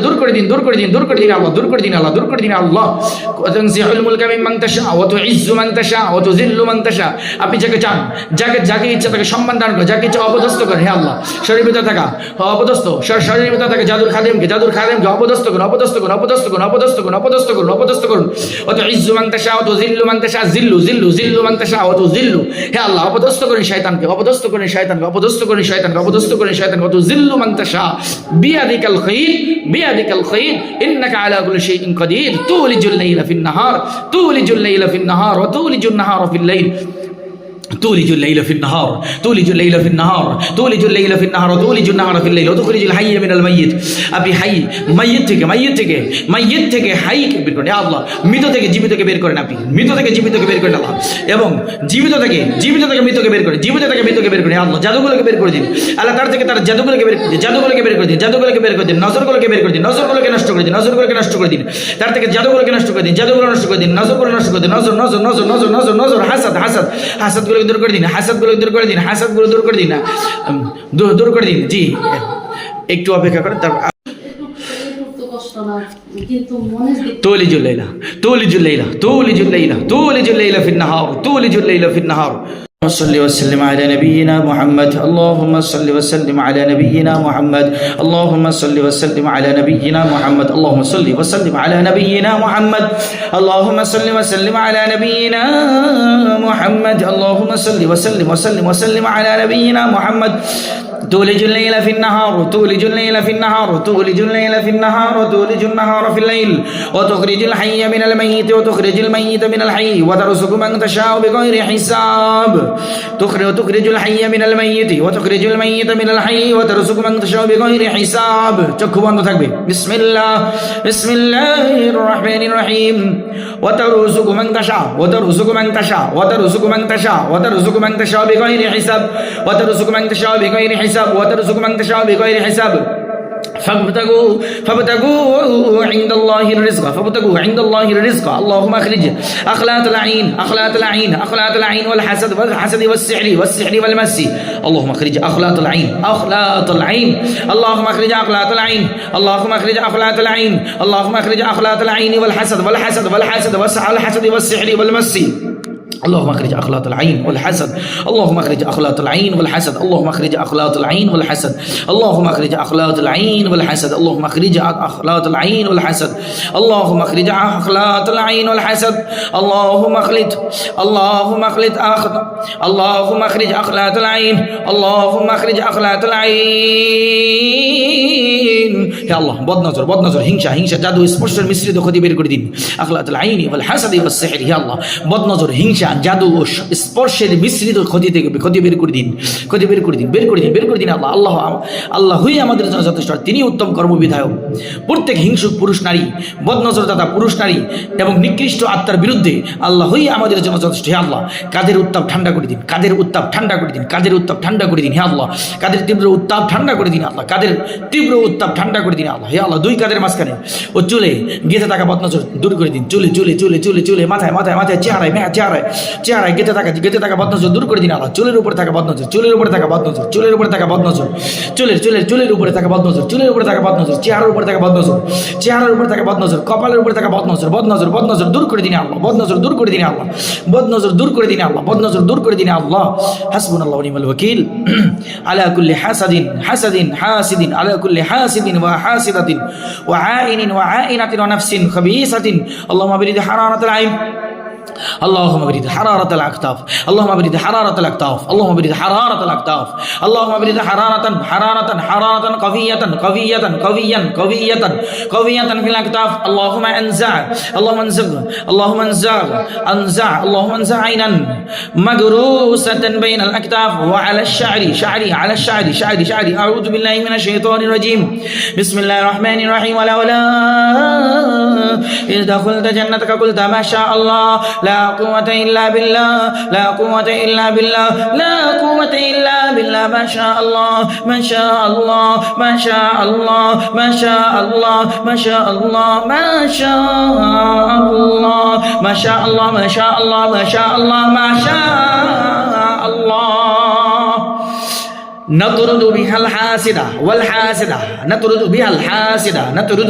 দূর করে দিন আল্লাহ দূর করে দিন আল্লাহ তানজি'ুল মুলকা মিম্মান তাশা ওয়া তু'ইজ্জু মান তাশা ওয়া তুযিল্লু মান তাশা আপনি যাকে চান যাকে ইচ্ছা তাকে সম্মান দান করেন যাকে ইচ্ছা অপদস্থ করেন হে আল্লাহ শরীরের ভিতরে থাকা শরীরের ভিতরে থাকা জাদুর খাদেমকে অপদস্থ করুন ওয়া তু'ইজ্জু মান তাশা ওয়া তুযিল্লু মান তাশা জিল্লু মান তাশা ওয়া তুযিল্লু হে আল্লাহ অপদস্থ করেন শয়তানকে ওয়া তুযিল্লু মান তাশা বিয়াদিকাল খায়র ইন্নাকা আলা কুল্লি শাইইন কাদির তুলিজুল লাইলা ফিন النهار تولج الليل في النهار وتولج النهار في الليل تولج الليل في النهار تولج الليل في النهار تولج الليل في النهار وتولج النهار في الليل وتخرج الحي من الميت আপনি হাই মাইয়িত থেকে হাইকে বের করেন আল্লাহ মৃত থেকে জীবিতকে বের করেন আপনি মৃত থেকে জীবিতকে বের করেন আল্লাহ এবং জীবিত থেকে মৃতকে বের করেন জীবিত থেকে মৃতকে বের করেন আল্লাহ জাদুগুলোকে বের করে দিন আল্লাহ তার থেকে তার জাদুগুলোকে বের করে দিন জাদুগুলোকে বের করে দিন জাদুগুলোকে বের করে দিন নজরগুলোকে বের করে দিন নজরগুলোকে নষ্ট করে দিন নজরগুলোকে নষ্ট করে দিন তার থেকে জাদুগুলোকে নষ্ট করে দিন জাদুগুলো নষ্ট করে দিন নজরগুলো নষ্ট করে দিন নজর নজর নজর নজর নজর নজর হাসাদ হাসাদ হাসাদগুলো দূর করে দিন হাসাদগুলো দূর করে দিন হাসাদগুলো দূর করে দিন না দূর করে দিন জি একটু অপেক্ষা করেন তারপর تولج الليل تولج الليل تولج الليل تولج الليل في النهار تولج الليل في النهار صل وسلم على نبينا محمد اللهم صل وسلم على نبينا محمد اللهم صل وسلم على نبينا محمد اللهم صل وسلم على نبينا محمد اللهم صل وسلم على نبينا محمد اللهم صل وسلم وسلم على نبينا محمد تولج الليل في النهار تولج الليل في النهار تولج الليل في النهار وتولج النهار في الليل وتخرج الحي من الميت وتخرج الميت من الحي وترزق من تشاء بغير حساب تخرج الحي من الميت وتخرج الميت من الحي وترزق من تشاء بغير حساب চক্ষু বন্ধ থাকবে بسم الله الرحمن الرحيم وترزق من تشاء وترزق من تشاء وترزق من تشاء وترزق من تشاء بغير حساب وترزق من تشاء بغير حساب وترزق من تشاء بغير حساب فابتغوا عند الله الرزق فابتغوا عند الله الرزق اللهم اخرج اخلاط العين والحسد والسحر والمس اللهم اخرج اخلاط العين اللهم اخرج اخلاط العين اللهم اخرج اخلاط العين اللهم اخرج اخلاط العين والحسد والسحر والمس اللهم اخرج اخلاط العين والحسد اللهم اخرج اخلاط العين والحسد اللهم اخرج اخلاط العين والحسد اللهم اخرج اخلاط العين والحسد اللهم اخرج اخلاط العين والحسد اللهم اخرج اخلاط العين والحسد اللهم اخرج اخلاط العين اللهم اخرج اخلاط العين يا الله বদনজর হিংসা জাদু স্পর্শের মিশ্রিত ক্ষতি বের করে দিন আখলাতুল আইনি ওয়াল হাসাদি ওয়াস সিহরি ইয়া আল্লাহ বদনজর হিংসা জাদু ও স্পর্শের মিশ্রিত ক্ষতি বের করে দিন আল্লাহই আমাদের জন্য যথেষ্ট তিনি উত্তম কর্মবিধায়ক প্রত্যেক হিংসুক পুরুষ নারী বদনজরদাতা পুরুষ নারী এবং নিকৃষ্ট আত্মার বিরুদ্ধে আল্লাহই আমাদের জন্য যথেষ্ট হে আল্লাহ কাদের উত্তাপ ঠান্ডা করে দিন হে আল্লাহ কাদের তীব্র উত্তাপ ঠান্ডা করে দিন আল্লাহ কাদের তীব্র উত্তাপ ঠান্ডা করে দিন আল্লাহ হে আল্লাহ দুই কাদের মাঝখানে ও চুলে গেঁথে থাকা বদনজর দূর করে দিন চুলে মাথায় চেহারায় গেঁথে থাকা বদনজর দূর করে দিন আল্লাহ চুলের উপরে থাকা বদনজর চেহারার উপরে থাকা বদনজর চেহারার উপরে থাকা বদনজর কপালের উপরে থাকা বদনজর দূর করে দিন আল্লাহ বদনজর দূর করে দিন আল্লাহ হাসবুনাল্লাহু ওয়া নি'মাল ওয়াকিল আলা কুল্লি হাসাদিন আলা কুল্লি হাসিদিন ওয়া হাসিদাতিন ওয়া আইনিন ওয়া আইনাতিন ওয়া নাফসিন খাবিসাতিন আল্লাহুম্মা বিরিদ হারারাতাল আইন اللهم برد حرارة الأكتاف اللهم برد حرارة الأكتاف اللهم برد حرارة الأكتاف اللهم برد حرارة قوية في الأكتاف اللهم انزع عينا مغروسة بين الأكتاف وعلى الشعر شعري أعوذ بالله من الشيطان الرجيم بسم الله الرحمن الرحيم ولولا إذ دخلت جنتك قلت ما شاء الله لا قوة إلا بالله ما شاء الله ما شاء الله ما شاء الله ما شاء الله ما شاء الله ما شاء الله ما شاء الله ما شاء الله ما شاء الله ما شاء الله نطرد بها الحاسدة والحاسدة نطرد بها الحاسدة نطرد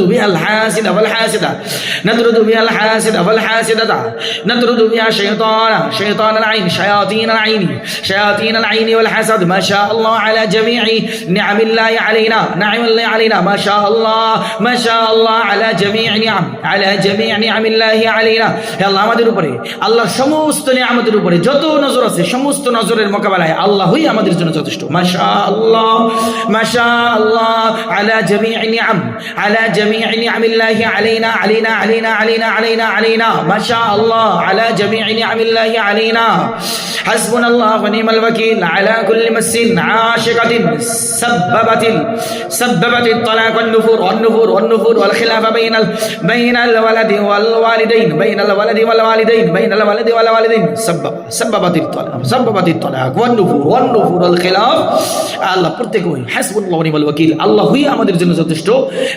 بها شيطان العين شياطين العين والحسد ما شاء الله على جميع نعم الله علينا ما شاء الله على جميع نعم الله علينا يا الله আমাদের উপরে আল্লাহর সমস্ত নিয়ামতের উপরে যত নজর আছে সমস্ত নজরের মোকাবেলায় আল্লাহই আমাদের জন্য যথেষ্ট মাশাআল্লাহ মাশাআল্লাহ মাশাআল্লাহ আলা জামি'i নিআম আলা জামি'i নিআমিল্লাহি আলাইনা আলাইনা আলাইনা আলাইনা আলাইনা আলাইনা মাশাআল্লাহ আলা জামি'i নিআমিল্লাহি আলাইনা হাসবুনাল্লাহু ওয়া নি'মাল ওয়াকিল আলা কুল্লি মাসিন আশিকাতিন সাব্বাবাতিন তালাক ওয়ান নুফুর ওয়াল খিলাফা বাইনাল ওয়ালাদি ওয়াল ওয়ালিদাইন বাইনাল ওয়ালাদি ওয়াল ওয়ালিদাইন সাব্বাবাতিন তালাক ওয়ান নুফুর ওয়াল খিলাফ। আল্লাহ প্রত্যেক ওই হাসবুনাল্লাহু ওয়া নি'মাল ওয়াকিল, আল্লাহই আমাদের জন্য যথেষ্ট।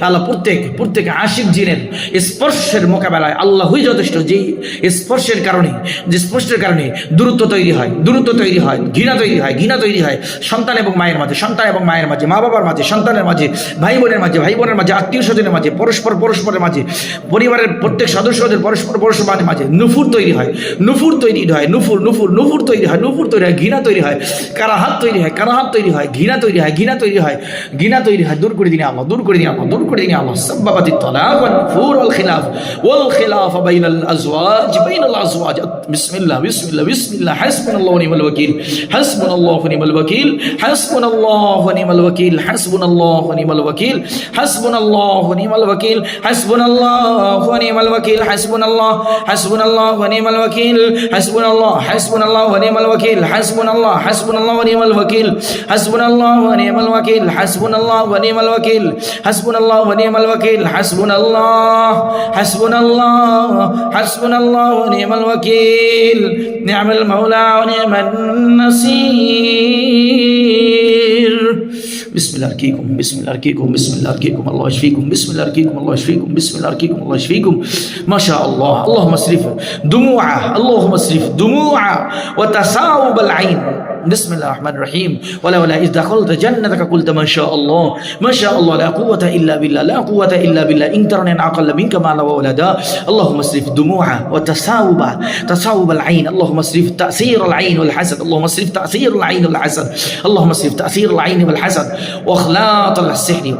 আল্লাহ প্রত্যেক আশিক জিনের স্পর্শের মোকাবেলায় আল্লাহই যথেষ্ট। যে স্পর্শের কারণে দূরত্ব তৈরি হয়, ঘৃণা তৈরি হয় সন্তান এবং মায়ের মাঝে, মা বাবার মাঝে, সন্তানের মাঝে, ভাই বোনের মাঝে, আত্মীয় স্বজনের মাঝে, পরস্পরের মাঝে, পরিবারের প্রত্যেক সদস্যদের পরস্পরের মাঝে নুফুর তৈরি হয়, ঘৃণা তৈরি হয়, কারাহাত তৈরি হয়, ঘৃণা তৈরি হয়। দূর করে দিন আল্লাহ। সাব্বাবাতিত তালাক ওয়ান নুফুর ওয়াল খিলাফ বাইনাল আজওয়াজ বিসমিল্লাহ হাসবুনাল্লাহু ওয়া নি'মাল ওয়াকিল হাসবুনাল্লাহু ওয়া নি'মাল ওয়াকিল হাসবুনাল্লাহু ওয়া নি'মাল ওয়াকিল হাসবুনাল্লাহু ওয়া নি'মাল ওয়াকিল হাসবুনাল্লাহু ওয়া নি'মাল ওয়াকিল হাসবুনাল্লাহু ওয়া নি'মাল ওয়াকিল হাসবুনাল্লাহু ওয়া নি'মাল ওয়াকিল হাসবুনাল্লাহু ওয়া নি'মাল ওয়াকিল হাসবুনাল্লাহু ওয়া নি'মাল ওয়াকিল হাসবুনাল্লাহু ওয়া নি'মাল ওয়াকিল হাসবুনাল্লাহু ওয়া নি'মাল ওয়াকিল হাসবুনাল্লাহু ওয়া নি'মাল ওয়াকিল হাসবুনাল্লাহু ওয়া নি'মাল ওয়াকিল নি'মাল মাওলা ওয়া নি'মান নাসির। বিসমিল্লাহ আরকিকুম আল্লাহু ইয়াশফিকুম বিসমিল্লাহ আরকিকুম আল্লাহু ইয়াশফিকুম মাশাআল্লাহ। আল্লাহুম্মা আসরিফ দুমুআ ওয়া তাসাউবাল আইন। বিসমিল্লাহির রহমানির রহিম। ওয়ালা ইয দাখালতা জান্নাতাকা কুলতা মাশাআল্লাহ লা কুওয়াতা ইল্লা বিল্লাহ ইন তারানা আকাল্লা মিনকা মালা ওয়া ওয়ালাদা। আল্লাহুম্মা আসরিফ দুমুআ ওয়া তাসাউবাল আইন। আল্লাহুম্মা আসরিফ তা'সীরাল আইন ওয়াল হাসাদ। আল্লাহুম্মা আসরিফ তা'সীরাল আইন ওয়াল হাসাদ। আল্লাহুম্মা আসরিফ তা'সীরাল আইন ওয়াল হাসাদ ওয়া ইখলাতাল সিহরি।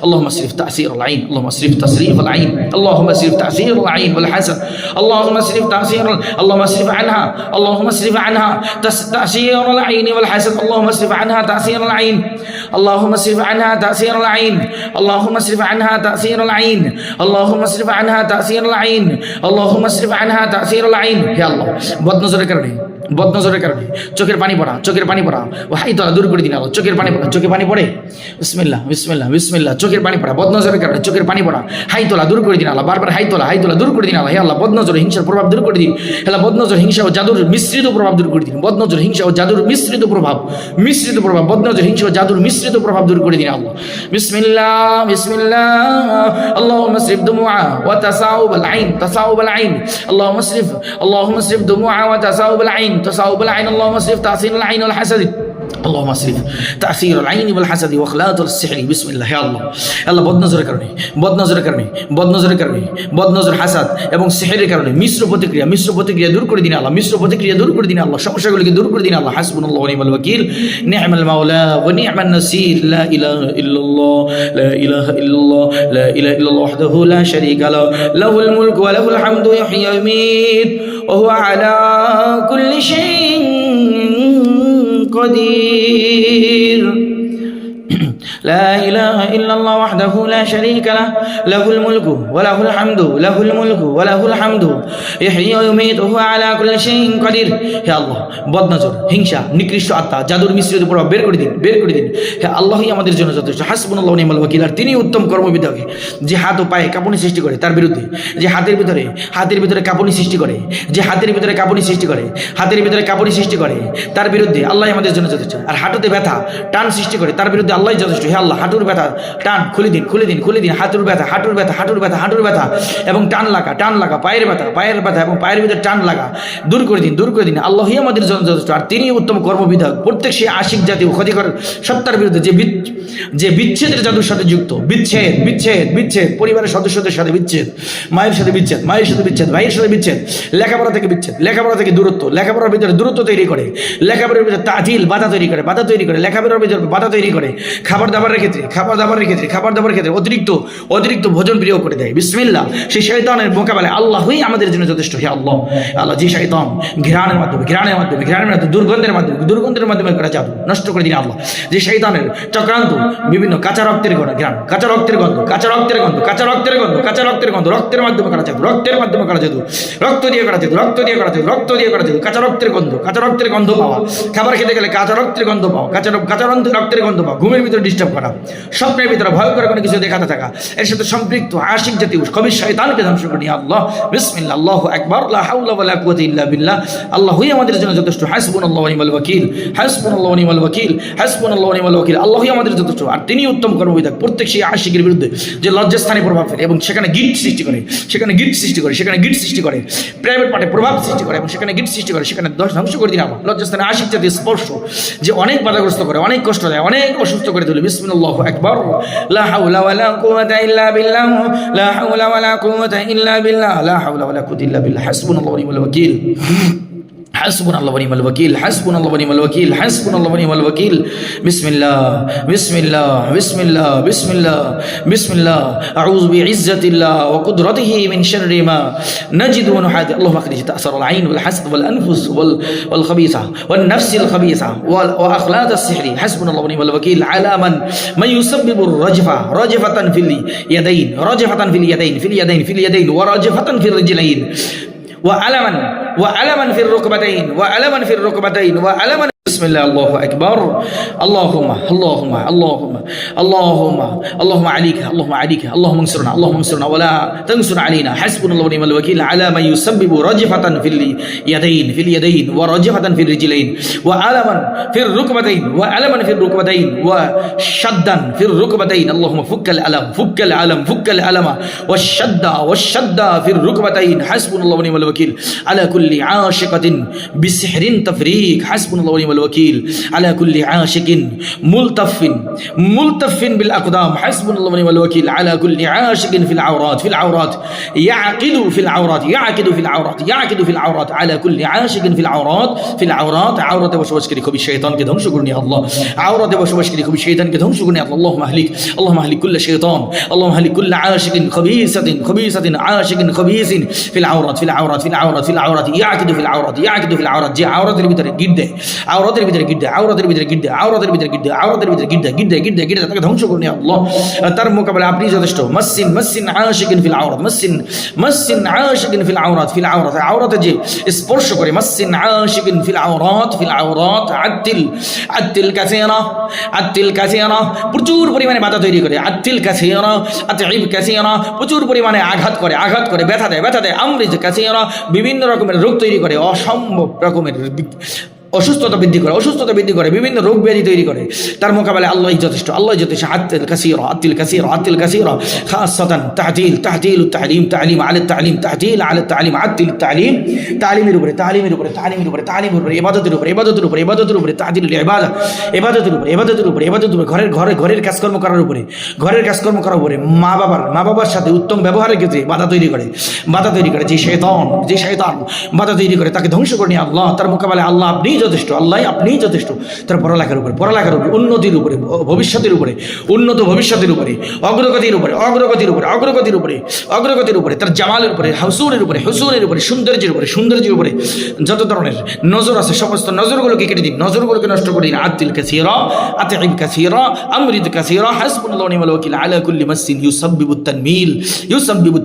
আল্লাহুম্মা আসরিফ তা'সীরাল আইন। আল্লাহুম্মা আসরিফ তাসরিফাল আইন। আল্লাহুম্মা আসরিফ তা'সীরাল আইন ওয়াল হাসাদ। আল্লাহুম্মা আসরিফ আনহা تأثير العين والحسد. اللهم اصرف عنها تأثير العين. اللهم اصرف عنها تأثير العين. اللهم اصرف عنها تأثير العين. اللهم اصرف عنها تأثير العين. اللهم اصرف عنها تأثير العين. يا الله বদনজরের কারণে চোখের পানি পড়া ও হাইতলা দূর করে দিন আল্লাহ। চোখে পানি পড়ে বিসমিল্লাহ চোখের পানি পড়া বদনজরের কারণে চোখের পানি পড়া হাইতলা দূর করে দিন আল্লাহ। বারবার হাইতলা দূর করে দিন আল্লাহ। হে আল্লাহ বদনজর হিংসার প্রভাব দূর করে দিন। আল্লাহ বদনজর হিংসা ও জাদুর মিশ্রিত প্রভাব দূর করে দিন। বদনজর হিংসা ও জাদুর মিশ্রিত প্রভাব বদনজর হিংসা ও জাদুর মিশ্রিত প্রভাব দূর করে দিন আল্লাহ। বিসমিল্লাহ আল্লাহুম্মা আসরিফ দুমুআ ওয়া তাসাউবাল আইন আল্লাহুম্মা আসরিফ দুমুআ ওয়া তাসাউবাল আইন اللهم اصرف تأثير العين والحسد اللهم اصرف تأثير العين والحسد واخلاط السحر بسم الله يا الله আল্লাহ বদনজরের কারণে বদনজর হাসাদ এবং সিহরের কারণে মিশ্র প্রতিক্রিয়া দূর করে দিন আল্লাহ। সমস্যাগুলোকে দূর করে দিন আল্লাহ। হাসবুনাল্লাহু ওয়া নি'মাল ওয়াকিল নি'মাল মাওলা ওয়া নি'মান নাসির। লা ইলাহা ইল্লাল্লাহ ওয়াহদাহু লা শারীকা লাহু লাহুল মুলকু ওয়া লাহুল হামদু ইহয়ি ওয়া ইউমীত ওয়া হুয়া আলা কুল্লি শাইইন قدير. لا إله إلا الله وحده لا شريك له له الملك وله الحمد يحيي ويميت وهو على كل شيء قدير. হে আল্লাহ বদনজর হিংসা নিকৃষ্ট আত্মা জাদুর মিশ্রিত প্রভাব বের করে দিন। হে আল্লাহই আমাদের জন্য যথেষ্ট। হাসবুনাল্লাহু ওয়া নি'মাল ওয়াকিল। আর তিনি উত্তম কর্মবিধায়ক। যে হাত ও পায়ে কাঁপুনি সৃষ্টি করে তার বিরুদ্ধে, যে হাতের ভিতরে কাঁপুনি সৃষ্টি করে, তার বিরুদ্ধে আল্লাহ আমাদের জন্য যথেষ্ট। আর হাঁটুতে ব্যথা টান সৃষ্টি করে তার বিরুদ্ধে আল্লাহ যথেষ্ট। হে আল্লাহ হাঁটুর ব্যথা টান খুলে দিন হাঁটুর ব্যথা এবং টান লাগা পায়ের ব্যথা এবং পায়ের ভিতরে টান লাগা দূর করে দিন আল্লাহই আমাদের জন্য যথেষ্ট। আর তিনি উত্তম কর্মবিধায়ক। প্রত্যেক সেই আশিক জাতীয় ক্ষতিকর সত্তার বিরুদ্ধে যে বিচ্ছেদের জাদুর সাথে যুক্ত, বিচ্ছেদ পরিবারের সদস্যদের সাথে বিচ্ছেদ, মায়ের সাথে বিচ্ছেদ, ভাইয়ের সাথে বিচ্ছেদ, লেখাপড়া থেকে দূরত্ব, লেখাপড়ার ভিতরে দূরত্ব তৈরি করে, লেখাপড়ার ভিতরে তাজিল বাধা তৈরি করে, লেখাপড়ার ভিতরে বাধা তৈরি করে, খাবার দাবারের ক্ষেত্রে অতিরিক্ত ভোজন প্রিয় করে দেয়। বিসমিল্লাহ, সেই শয়তানের মোকাবেলায় আল্লাহই আমাদের জন্য যথেষ্ট। হে আল্লাহ, যে শয়তান ঘ্রাণের মাধ্যমে দুর্গন্ধের মাধ্যমে করা জাদু নষ্ট করে দিন আল্লাহ। যে শয়তানের চক্রান্ত বিভিন্ন কাঁচা রক্তের ঘ্রাণ, কাঁচা রক্তের গন্ধ, রক্তের মাধ্যমে করা জাদু, রক্ত দিয়ে করা জাদু, কাঁচা রক্তের গন্ধ পাওয়া, খাবার খেতে গেলে কাঁচা রক্তের গন্ধ পাওয়া, রক্তের গন্ধ পাওয়া, ঘুমের ভিতরে ডিস্টার্ব করা, স্বপ্নের ভিতরে ভয়ঙ্কর কোনো কিছু দেখাতে থাকা, এর সাথে সম্পৃক্ত আশিক জাতীয় খবিশ শয়তানকে ধ্বংস করে আল্লাহ। বিসমিল্লাহ, আল্লাহু আকবার, লা হাওলা ওয়ালা কুওয়াতা ইল্লা বিল্লাহ। আল্লাহই আমাদের জন্য যথেষ্ট। হাসবুনাল্লাহু ওয়া নি'মাল ওয়াকিল, হাসবুনাল্লাহু ওয়া নি'মাল ওয়াকিল, হাসবুনাল্লাহু ওয়া নি'মাল ওয়াকিল। আল্লাহই আমাদের যথেষ্ট, আর তিনি উত্তম কর্মবিধায়ক। প্রত্যেক সেই আশিকের বিরুদ্ধে যে লজ্জাস্থানে প্রভাব ফেলে এবং সেখানে গিট সৃষ্টি করে, প্রাইভেট পার্টে প্রভাব সৃষ্টি করে এবং সেখানে গিট সৃষ্টি করে, সেখানে ধ্বংস করে দিন আমার। লজ্জাস্থানে আশিক জাতীয় স্পর্শ যে অনেক বাধাগ্রস্ত করে, অনেক কষ্ট দেয়, অনেক অসুস্থ করে তোলে। বিসমিল্লাহু আকবার, লা হাওলা ওয়ালা কুওয়াতা ইল্লা বিল্লাহ, লা হাওলা ওয়ালা কুওয়াতা ইল্লা বিল্লাহ, লা হাওলা ওয়ালা কুওয়াতা ইল্লা বিল্লাহ। হাসবুনাল্লাহু ওয়া নি'মাল ওয়াকিল, حسبنا الله ونعم الوكيل، حسبنا الله ونعم الوكيل، حسبنا الله ونعم الوكيل. بسم الله بسم الله بسم الله بسم الله بسم الله. أعوذ بعزة الله وقدرته من شر ما نجد ونحاذر. اللهم اخرج تأثر العين والحسد والأنفس والخبيثة والنفس الخبيثة وأخلاق السحر. حسبنا الله ونعم الوكيل على من يسبب رجفة في اليدين، في اليدين ورجفة في الرجلين، وألما في الركبتين، وألما. بسم الله، الله أكبر. اللهم عليك، اللهم انصرنا ولا تنصر علينا. حسبنا الله ونعم الوكيل على من يسبب رجفة في اليدين ورجفة في الرجلين، وألما في الركبتين وشدا في الركبتين. اللهم فك الألم والشد في الركبتين. حسبنا الله ونعم الوكيل على كل عاشقة بسحر تفريق. حسبنا الله ونعم الوكيل على كل عاشق ملتف بالأقدام. حسبنا الله ونعم الوكيل على كل عاشق في العورات يعقد في العورات على كل عاشق في العورات عورته বসবাস করি খুবই শয়তানকে ধ্বংস করুন ইয়া আল্লাহ। আওরাতে বসবাস করি খুবই শয়তানকে ধ্বংস করুন ইয়া আল্লাহ। اللهم اهلك كل شيطان، اللهم اهلك كل عاشق خبيثة عاشق خبيث في العورات يعقد في العورات যে আওরাতের ভিতরে গিট দেয়, আওরাতের ভিতরে গিট দেয়, তাকে ধ্বংস করুন ইয়া আল্লাহ। তার মোকাবেলায় আপনি যথেষ্ট। মাসসিন আশিকিন ফিল আওরাত, মাসসিন আশিকিন ফিল আওরাত আওরাতে যে স্পর্শ করে। মাসসিন আশিকিন ফিল আওরাত আত্তিল কাসিরা প্রচুর পরিমাণে বাধা তৈরি করে। আত্তিল কাসিরা প্রচুর পরিমাণে আঘাত করে ব্যথা দেয়। আমরিজ কাসিরা বিভিন্ন রকমের রোগ তৈরি করে, অসম্ভব রকমের অসুস্থতা বৃদ্ধি করে, বিভিন্ন রোগ ব্যাধি তৈরি করে। তার মোকাবেলায় আল্লাহই যথেষ্ট। আত্তিল কাসীরা খাসসাতান তাহতিল তালিম আলা তালিমের উপরে ইবাদতের উপরে তাহতিল ইবাদতের উপরে ঘরের কাজকর্ম করার উপরে মা বাবার সাথে উত্তম ব্যবহারের ক্ষেত্রে বাধা তৈরি করে। যে শয়তান বাধা তৈরি করে তাকে ধ্বংস করে আল্লাহ। তার মোকাবেলায় আল্লাহ আপনিই যথেষ্ট। তার পড়ালেখার উপরে উন্নতির উপরে, ভবিষ্যতের উপরে, উন্নত ভবিষ্যতের উপরে, অগ্রগতির উপরে, তার জামালের উপরে, হুসুনের উপরে, সৌন্দর্যের উপরে যত ধরনের নজর আছে সমস্ত নজরগুলোকে কেটে দিন, নজরগুলোকে নষ্ট করে দিন। আতিল কাসীরা আমরিদ কাসীরা। হাসবুনাল্লাহু ওয়া নি'মাল ওয়াকিল আলা কুল্লি মাসসিন ইউসাব্বিবুত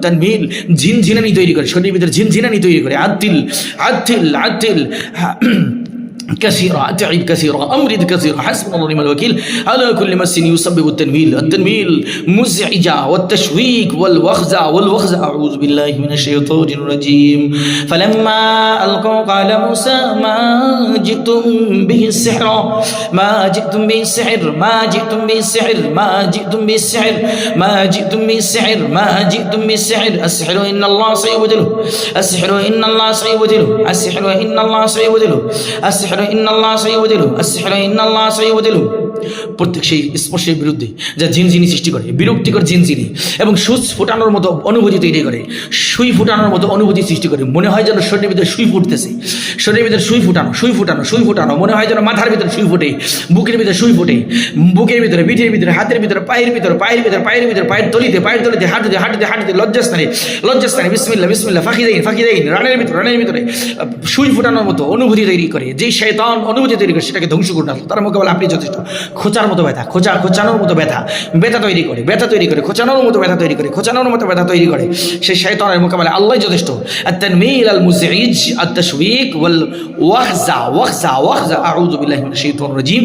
তানমিল ঝিনঝিনানি তৈরি করে, শরীরের ভিতরে ঝিনঝিনানি তৈরি করে। আতিল كثيرا أتعب كثيرا أمرض كثيرا. حسبنا الله ونعم الوكيل على كل مس يسبب التنميل مزعجة والتشويق والوخزة. أعوذ بالله من الشيطان الرجيم. فلما ألقوا قال موسى ما جئتم به السحر السحر إن الله سيبدله السحر إن الله سيبدله প্রত্যেক সেই স্পর্শের বিরুদ্ধে যা ঝিনঝিনি সৃষ্টি করে, বিরক্তিকর ঝিনঝিনি এবং সুচ ফোটানোর মতো অনুভূতি তৈরি করে, সুই ফুটানোর মতো অনুভূতি সৃষ্টি করে। মনে হয় যেন শরীরের ভিতরে সুই ফুটতেছে, শরীরের ভিতরে সুই ফুটানো, সুই ফুটানো, সুই ফুটানো। মনে হয় যেন মাথার ভিতরে সুই ফুটে, বুকের ভিতরে সুই ফুটে, বুকের ভিতরে, পিঠের ভিতরে, হাতের ভিতরে, পায়ের ভিতরে, পায়ের ভিতরে, পায়ের ভিতরে, পায়ের তলিতে, পায়ের তলিতে, হাঁটুতে, হাঁটুতে, হাঁটুতে, লজ্জাস্থানে, লজ্জাস্থানে, বিসমিল্লাহ বিসমিল্লাহ, ফাঁকিদাইন ফাঁকিদাইন, রানের ভিতরে, রানের ভিতরে সুই ফুটানোর মতো অনুভূতি তৈরি করে। যেই শয়তান অনুভূতি তৈরি করে সেটাকে ধ্বংস করে না, তার মোকাবেলা আপনি যথেষ্ট। খোঁচার মতো ব্যথা, খোঁচানোর মতো ব্যথা, ব্যথা তৈরি করে, ব্যথা তৈরি করে, খোঁচানোর মতো ব্যথা তৈরি করে, খোঁচানোর মতো ব্যথা তৈরি করে। সেই শয়তানের মোকাবেলা আল্লাহ যথেষ্ট। আত-তানমীল আল-মুজঈজ, আত-তাশওয়ীক ওয়াল ওয়াহজা, ওয়াহজা, ওয়াহজা। আউযু বিল্লাহি মিনাশ শাইতানির রাজীম।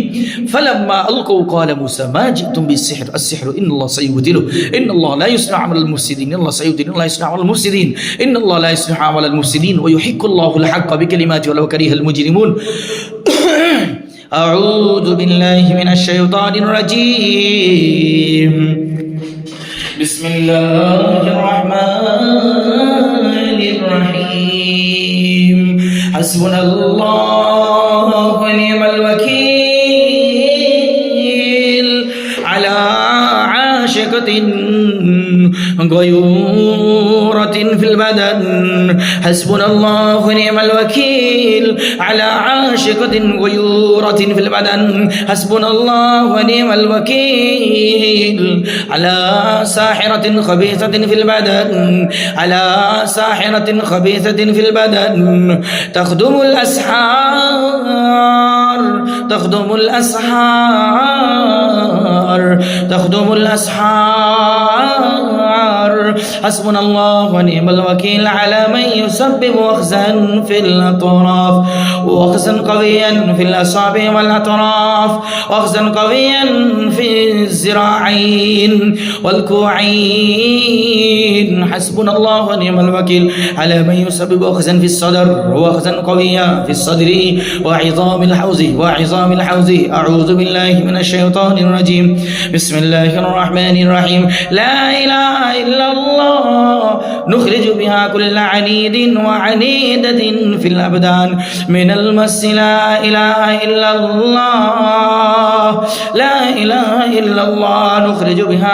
ফালাম্মা আলকাউ ক্বালা মূসা মা জিতুম বিস-সিহর, আস-সিহরু ইন্নাল্লাহা সাইয়ুবতিলু, ইন্নাল্লাহা লা ইসলিহু আমালাল মুফসিদিন, ইন্নাল্লাহা সাইয়ুবতিলু, লা ইসলিহু আমালাল মুফসিদিন, ইন্নাল্লাহা লা ইসলিহু আমালাল মুফসিদিন, ওয়া ইউহিক্কুল্লাহুল হাক্কা বিকালিমাতিহি ওয়ালাউ কারিহাল মুজরিমুন। أعوذ بالله من الشيطان الرجيم. بسم الله الرحمن الرحيم. حسبنا الله ونعم الوكيل على عاشقة غيورة في البدن. حسبنا الله ونعم الوكيل على عاشقة غيورة في البدن. حسبنا الله ونعم الوكيل على ساحرة خبيثة في البدن، على ساحرة خبيثة في البدن تخدم الأسحار، تخدم الأسحار، تخدم الأسحار. حسبنا الله ونعم الوكيل على من يسبب وخزا في الأطراف، وخزا قويا في الأصابع والأطراف، وخزا قويا في الذراعين والكوعين. حسبنا الله ونعم الوكيل على من يسبب وخزا في الصدر، وخزا قويا في الصدر وعظام الحوز، وعظام الحوز. أعوذ بالله من الشيطان الرجيم. بسم الله الرحمن الرحيم. لا إله إلا الله نخرج بها كل عنيد وعنيدة في الأبدان من المس. لا إله إلا الله، لا إله إلا الله نخرج بها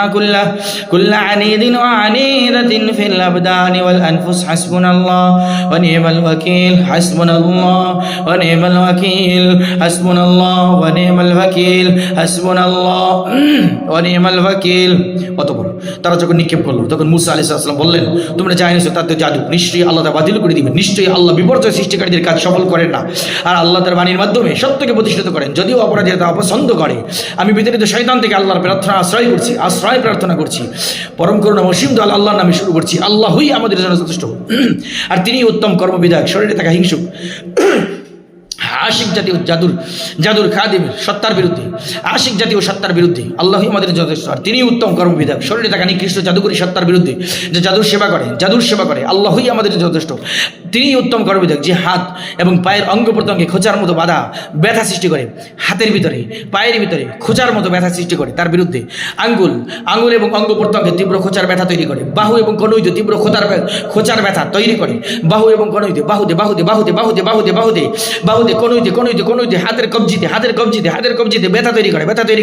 كل عنيد وعنيدة في الأبدان والأنفس. حسبنا الله ونعم الوكيل، حسبنا الله ونعم الوكيل، حسبنا الله ونعم الوكيل، حسبنا الله ونعم الوكيل. অতঃপর তারা যখন নিক্ষেপ করলো তখন মুসা আলাইহিস সালাম বললেন, তোমরা যা এনেছো তাতে জাদু, নিশ্চয়ই আল্লাহ তা বাতিল করে দিবেন। নিশ্চয়ই আল্লাহ বিপর্যয় সৃষ্টিকারীদের কাজ সফল করেন না, আর আল্লাহ তার বাণীর মাধ্যমে সত্যকে প্রতিষ্ঠিত করেন, যদিও অপরাধীরা তা অপছন্দ করে। আমি বিতাড়িত শয়তান থেকে আল্লাহর প্রার্থনা আশ্রয় করছি, আশ্রয় প্রার্থনা করছি। পরম করুণা অসীম দয়াল আল্লাহর নামে শুরু করছি। আল্লাহই আমাদের জন্য যথেষ্ট, আর তিনি উত্তম কর্মবিধায়ক। শরীরে থাকা হিংসুক আশিক জাতীয় জাদুর খাদিমের সত্তার বিরুদ্ধে, আশিক জাতীয় সত্তার বিরুদ্ধে আল্লাহই আমাদের যথেষ্ট, আর তিনি উত্তম কর্মবিধায়ক। শরীরে থাকা নিকৃষ্ট জাদুকরী সত্তার বিরুদ্ধে, যে জাদুর সেবা করে আল্লাহই আমাদের যথেষ্ট। তিনি উত্তম কর্মবিধায়ক, যে হাত এবং পায়ের অঙ্গ প্রত্যঙ্গে খোঁচার মতো বাধা ব্যথা সৃষ্টি করে, হাতের ভিতরে পায়ের ভিতরে খোঁচার মতো ব্যথা সৃষ্টি করে, তার বিরুদ্ধে আঙ্গুল এবং অঙ্গ প্রত্যঙ্গে তীব্র খোঁচার ব্যথা তৈরি করে, বাহু এবং কনুইতে তীব্র খোঁচার ব্যথা তৈরি করে, বাহু এবং কনুইতে, বাহুতে বাহুতে বাহুতে বাহুতে বাহুতে বাহুতে বাহুতে কনুইতে কনুইতে কনুইতে, হাতের কবজিতে ব্যথা তৈরি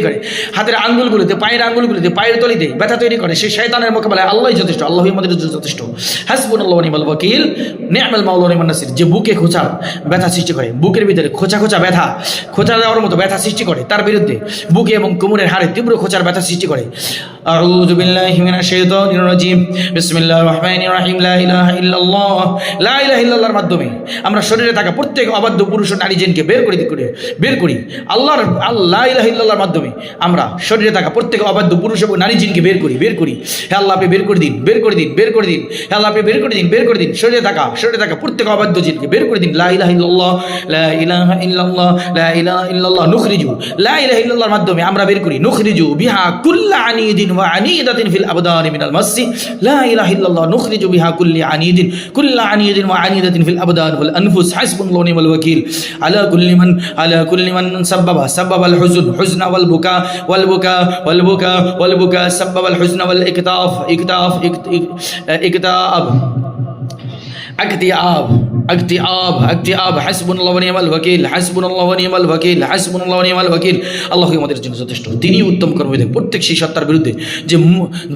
করে, হাতের আঙ্গুলগুলোতে, পায়ের আঙ্গুলগুলোতে, পায়ের তলিতে ব্যথা তৈরি করে। সেই শয়তানের মোকাবেলায় আল্লাহই যথেষ্ট, আল্লাহই আমাদের যথেষ্ট। হাসবুনাল্লাহু ওয়া নি'মাল ওয়াকিল, নি'মাল মাওলা ওয়া নি'মান নাসির। যে বুকে খোঁচা ব্যথা সৃষ্টি করে, বুকের ভিতরে খোঁচা ব্যথা, খোঁচা দেওয়ার মতো ব্যথা সৃষ্টি করে, তার বিরুদ্ধে বুকে এবং কোমরের হাড়ে তীব্র খোঁচার ব্যথা সৃষ্টি করে। আউযু বিল্লাহি মিনাশ শাইতানির রাজীম। বিসমিল্লাহির রহমানির রহিম। লা ইলাহা ইল্লাল্লাহ, লা ইলাহা ইল্লাল্লাহর মাধ্যমে আমরা শরীরে থাকা প্রত্যেক অবাধ্য পুরুষ ও নারী জিনকে বের করি। আল্লাহর লা ইলাহা ইল্লাল্লাহর মাধ্যমে আমরা শরীরে থাকা প্রত্যেক অবাধ্য পুরুষ এবং নারী জিনকে বের করি। হে আল্লাহ, আপনি বের করে দিন। হে আল্লাহ, আপনি বের করে দিন। শরীরে থাকা প্রত্যেক অবাধ্য জিনকে বের করে দিন। লা ইলাহা ইল্লাল্লাহ, লা ইলাহা ইল্লাল্লাহ, লা ইলাহা ইল্লাল্লাহ। নুখরিজু, লা ইলাহা ইল্লাল্লাহর মাধ্যমে আমরা বের করি। নুখরিজু বিহা কুল্লা আনিদিন ওয়া আনিদাতিন ফিল আবদানি মিনাল মাসি। লা ইলাহা ইল্লাল্লাহ নুখরিজু বিহা কুল্লা আনিদিন ওয়া আনিদাতিন ফিল আবদান ওয়াল আনফুস। হাসবুনাল্লাহু ওয়া নি'মাল ওয়াকিল আলা কুল্লি মান সাব্বাবা আল হুজনা ওয়াল বুকা সাব্বাবা আল হুজনা ওয়াল ইকতাব اكتئاب حسبنا ونعم الوكيل حسبنا ونعم الوكيل حسبنا ونعم الوكيل আল্লাহ আমাদের জন্য যথেষ্ট। তিনি উত্তম কর্মবিধায়ক। প্রত্যেক সেই সত্তার বিরুদ্ধে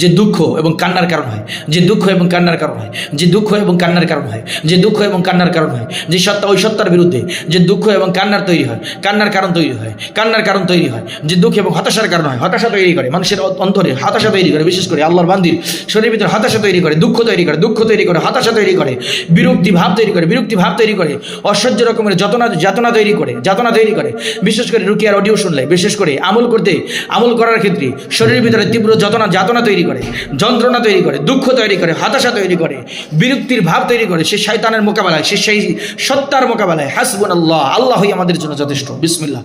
যে দুঃখ এবং কান্নার কারণ হয়, যে দুঃখ এবং কান্নার কারণ হয়, যে দুঃখ এবং কান্নার কারণ হয়, যে দুঃখ এবং কান্নার কারণ হয়, যে সত্তা ওই সত্তার বিরুদ্ধে যে দুঃখ এবং কান্নার তৈরি হয়, কান্নার কারণ তৈরি হয়, কান্নার কারণ তৈরি হয়, যে দুঃখ এবং হতাশার কারণ হয়, হতাশা তৈরি করে মানুষের অন্তরে, হতাশা তৈরি করে, বিশেষ করে আল্লাহর বান্দির শরীরের ভিতরে হতাশা তৈরি করে, দুঃখ তৈরি করে, দুঃখ তৈরি করে, হতাশা তৈরি করে, বিরক্তি ভাব তৈরি করে, বিরক্তি ভাব তৈরি করে, অসহ্য রকমের যাতনা তৈরি করে। বিশেষ করে রুকিয়ার অডিও শুনলে, বিশেষ করে আমল করার ক্ষেত্রে শরীরের ভিতরে তীব্র যাতনা তৈরি করে, যন্ত্রণা তৈরি করে, দুঃখ তৈরি করে, হতাশা তৈরি করে, বিরক্তির ভাব তৈরি করে। সে শয়তানের মোকাবেলায়, সেই সত্তার মোকাবেলায় হাসবুনাল্লাহ, আল্লাহই আমাদের জন্য যথেষ্ট। বিসমিল্লাহ,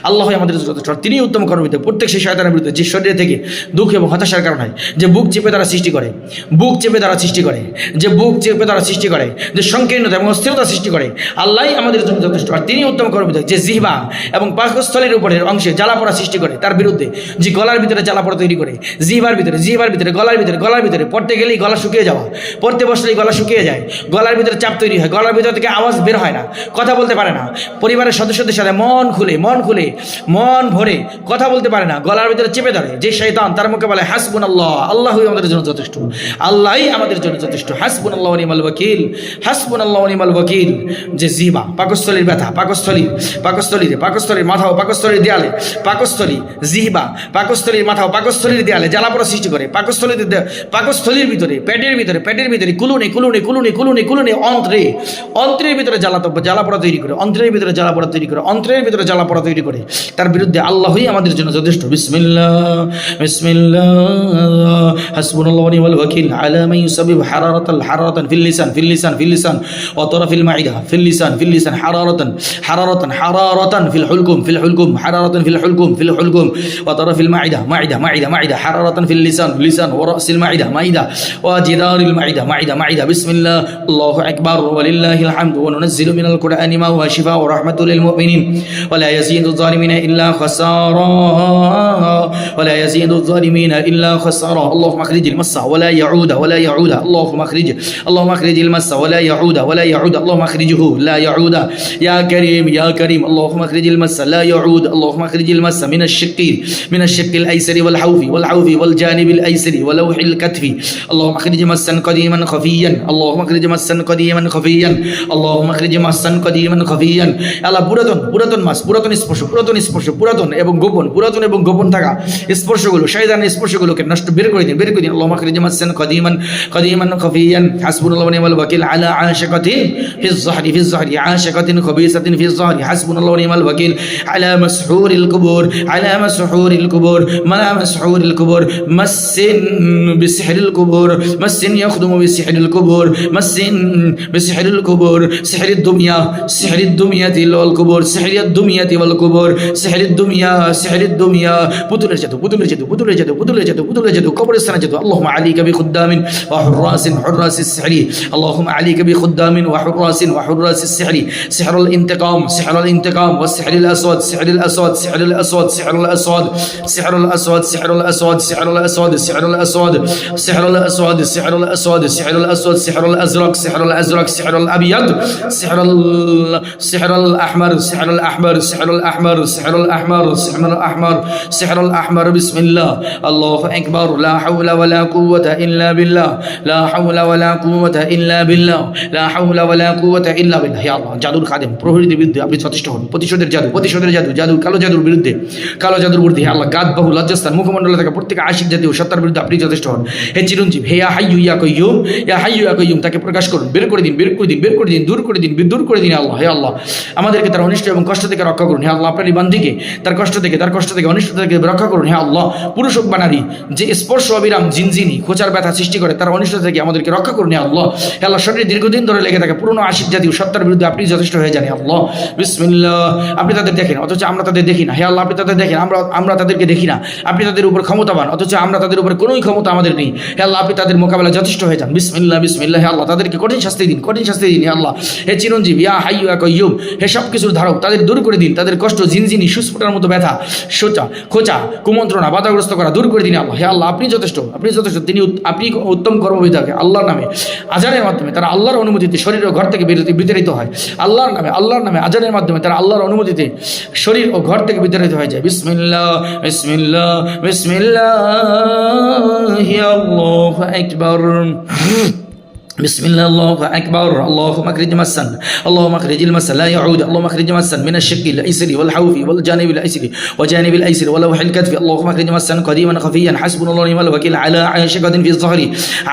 আল্লাহই আমাদের জন্য যথেষ্ট। তিনি উত্তম কর্মবিধায়ক। প্রত্যেক সেই শয়তানের বিরুদ্ধে যে শরীরে থেকে দুঃখ এবং হতাশার কারণ হয়, যে বুক চেপে তারা সৃষ্টি করে, যে সংকীর্ণতা এবং অস্থিরতা সৃষ্টি করে, আল্লাহই আমাদের জন্য যথেষ্ট। আর তিনি উত্তম কর্মবিধায়ক। যে জিহ্বা এবং পাকস্থলীর উপরের অংশে জ্বালাপোড়া সৃষ্টি করে, তার বিরুদ্ধে যে গলার ভিতরে জ্বালাপোড়া তৈরি করে, জিহ্বার ভিতরে গলার ভিতরে পড়তে গেলেই গলা শুকিয়ে যাওয়া, পড়তে বসলেই গলা শুকিয়ে যায়, গলার ভিতরে চাপ তৈরি হয়, গলার ভিতর থেকে আওয়াজ বের হয় না, কথা বলতে পারে না, পরিবারের সদস্যদের সাথে মন ভরে কথা বলতে পারে না, গলার ভিতরে চেপে ধরে যে শয়তান, তার মোকাবেলায় হাসবুনাল্লাহ, আল্লাহই আমাদের জন্য যথেষ্ট, আল্লাহই আমাদের জন্য যথেষ্ট। হাসবুনাল্লাহু ওয়া নি'মাল ওয়াকিল, হাসবুনাল্লাহু ওয়া নি'মাল ওয়াকিল। যে জিহ্বা, পাকস্থলীর ব্যথা, পাকস্থলীর মাথা ও পাকস্থলীর দেয়ালে, জিহ্বা পাকস্থলীর মাথা ও পাকস্থলীর দেয়ালে জ্বালাপোড়া সৃষ্টি করে, পাকস্থলীর ভিতরে, পেটের ভিতরে কুলুনে অন্ত্রের ভিতরে জ্বালাপোড়া তৈরি করে, তার বিরুদ্ধে আল্লাহই আমাদের জন্য যথেষ্ট। বিসমিল্লাহ হাসবুনাল্লাহু ওয়া নি'মাল ওয়াকিল আলা মান ইউসাবিহু হারারাতান ফিল লিসান ওয়া তারাফিল মাইদা ফিল লিসান হারারাতান ফিল হুলকুম হারারাতান ফিল হুলকুম ওয়া তারাফিল মাইদা হারারাতান ফিল লিসান ওয়া রাসিল মাইদা ওয়া জিদারিল মাইদা। বিসমিল্লাহ, আল্লাহু আকবার ওয়া লিল্লাহিল হামদু ওয়া নুনাজ্জিলু মিনাল কুরআনি মা হুয়া শিফাউ ওয়া রাহমাতুল লিল মুমিনিন ওয়া লা ইয়াজিদু যালিমিনা ইল্লা খাসারা আল্লাহুম্মা আখরিজিল মাসা ওয়া লা ইয়াউদা আল্লাহুম্মা আখরিজিল মাসা ওয়া লা ইয়াউদা আল্লাহুম্মা আখরিজহু লা ইয়াউদা ইয়া কারীম আল্লাহুম্মা আখরিজিল মাসা লা ইয়াউদ আল্লাহুম্মা আখরিজিল মাসা মিনাশ শিক্কিল আইসারি ওয়াল হাউফি ওয়াল জানিবিল আইসারি ওয়া লাউহিল কাতফি আল্লাহুম্মা আখরিজ মাসান কাদিমান খাফিয়ান আল্লাহুম্মা আখরিজ মাসান কাদিমান খাফিয়ান আল্লাহ পুরাতন মাস, পুরাতন স্পর্শ, পুরাতন এবং গোপন থাকা স্পর্শগুলো, শয়তানের স্পর্শগুলোকে নষ্ট বের করে দিন। আল্লাহুম্মা আখরিজ মাসান কাদিমান খাফিয়ান হাসবুনাল্লাহু ওয়া নি'মাল ওয়াকিল আলা আশিকাতিন ফিজ যহরি আশিকাতিন খাবিসাতিন ফিজ যহরি হাসবুনাল্লাহু ওয়া নি'মাল ওয়াকিল আলা মাসহুরিল কুবুর মাসসিন বিসিহরিল কুবুর মাসসিন ইয়াখদুমু বিসিহরিল কুবুর মাসসিন বিসিহরিল কুবুর সিহরিদ দুমিয়াতি ওয়াল কুবুর সিহরিদ দুমিয়া পুতুলের জাদু কবরস্থানের জাদু। আল্লাহুম্মা আলাইকা বিখুদ্দামিন ওয়া হুরাসিস সিহরি আল্লাহুম্মা আলাইকা বিখুদ্দামিন ওয়া হুরাসিস সিহরি সিহরুল ইন্তিকাম ওয়া সিহরিল আসওয়াদ সিহরুল আজরাক সিহরুল আবিয়াদ সিহরুল আহমার সিহরুল আহমার। বিসমিল্লাহ, আল্লাহু আকবার। লা হাওলা ওয়ালা কুওয়াতা ইল্লা বিল্লাহ। হে আল্লাহ, জাদুর খাদেম, প্রহরীদের বিরুদ্ধে আপনি যথেষ্ট হন। প্রতিশোধের জাদু, কালো জাদুর বিরুদ্ধে হে আল্লাহ, গাদ বাহু লজ্জাস্থান মুখমণ্ডলে থাকা প্রত্যেক আশিক জাতীয় সত্তার বিরুদ্ধে আপনি যথেষ্ট হন। হে চিরঞ্জীব, হে ইয়া হাইয়্যু ইয়া কাইয়্যুম, তাকে প্রকাশ করুন, বের করে দিন, দূর করে দিন আল্লাহ। হে আল্লাহ, আমাদেরকে তার অনিষ্ট এবং কষ্ট থেকে রক্ষা করুন। হে আল্লাহ, আপনার বান্দিকে তার কষ্ট থেকে অনিষ্ট থেকে রক্ষা করুন। হে আল্লাহ, পুরুষ হোক বা নারী, যে স্পর্শ অবিরাম জিনজিনি খোঁচার ব্যথা সৃষ্টি করে, তার অনিষ্ট থেকে আমাদেরকে রক্ষা করুন। হে আল্লাহ, হে আল্লাহ, শরীরে দীর্ঘদিন ধরে লেগে থাকে পুরনো আশিক জাতীয় সত্তার বিরুদ্ধে আপনি যথেষ্ট হয়ে যান। হে আল্লাহ, বিসমিল্লাহ। আপনি তাদের দেখেন অথচ আমরা তাদের দেখি না। হে আল্লাহ, আপনি তাদের দেখেন, আমরা তাদেরকে দেখি না। আপনি তাদের উপর ক্ষমতাবান অথচ আমরা তাদের উপর কোনোই ক্ষমতা আমাদের নেই। হে আল্লাহ, আপনি তাদের মোকাবেলা যথেষ্ট হয়ে যান। বিসমিল্লাহ। হে আল্লাহ, তাদেরকে কঠিন শাস্তি দিন। হে আল্লাহ, হে চিরঞ্জীব, ইয়া হাইয়্যু ইয়া কাইয়্যুম, হে সব কিছুর ধারক, তাদের দূর করে দিন। তাদের কষ্ট, জিনজিনি, সুস্ফোটার মতো ব্যথা, খোঁচা, কুমন্ত্রণা, বাধাগ্রস্ত করা দূর করে দিন আল্লাহ। হে আল্লাহ, আপনি যথেষ্ট। আপনি উত্তম কর্মবিধায়ক। আল্লাহর নামে আজানের মাধ্যমে তারা আল্লাহর অনুমতিতে শরীর ও ঘর থেকে বিতাড়িত হয়। আল্লাহর নামে আজানের মাধ্যমে তারা আল্লাহর অনুমতিতে শরীর ও ঘর থেকে বিতাড়িত হয়ে যায়। বিসমিল্লাহ বিসমিল্লাহ বিসমিল্লাহ আল্লাহু আকবার। بسم الله الله أكبر. اللهم أخرج مسا، اللهم أخرج المسا لا يعود، اللهم أخرج مسا من الشق الأيسر والحوف والجانب الأيسر وجانب الأيسر ولوح الكتف. اللهم أخرج مسا قديما خفيا حسبنا الله ونعم الوكيل على عاشقة في الظهر،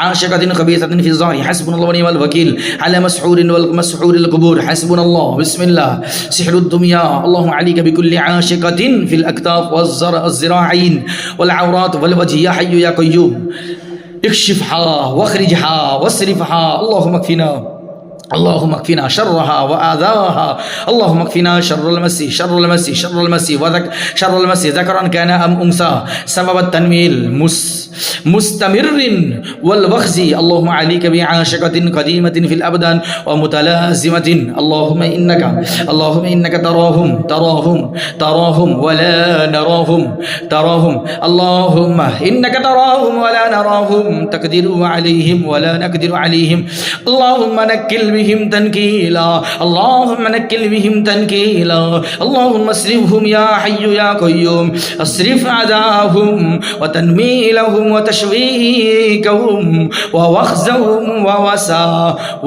عاشقة خبيثة في الظهر حسبنا الله ونعم الوكيل على مسحور والمسحور القبور حسبنا الله. بسم الله سحر الدمية. اللهم عليك بكل عاشقة في الأكتاف والذراعين والعورات والوجه يا حي يا قيوم اكشفها واخرجها واصرفها. اللهم اكفنا، اللهم اكفنا شرها وآذاها. اللهم اكفنا شر المسي، شر المسي، شر المسي شر المسي ذكرا كان أم أنثى سبب التنميل مستمر والوخز. اللهم عليك بعاشقة قديمة في الأبدان ومتلازمة. اللهم إنك تراهم ولا نراهم. اللهم إنك تراهم ولا نراهم، تقدر عليهم ولا نقدر عليهم. اللهم نكل بهم تنكيلا، اللهم نكل بهم تنكيلا. اللهم اصرفهم يا حي يا قيوم، اصرف عداهم وتنميلهم وتشويكهم ووخزهم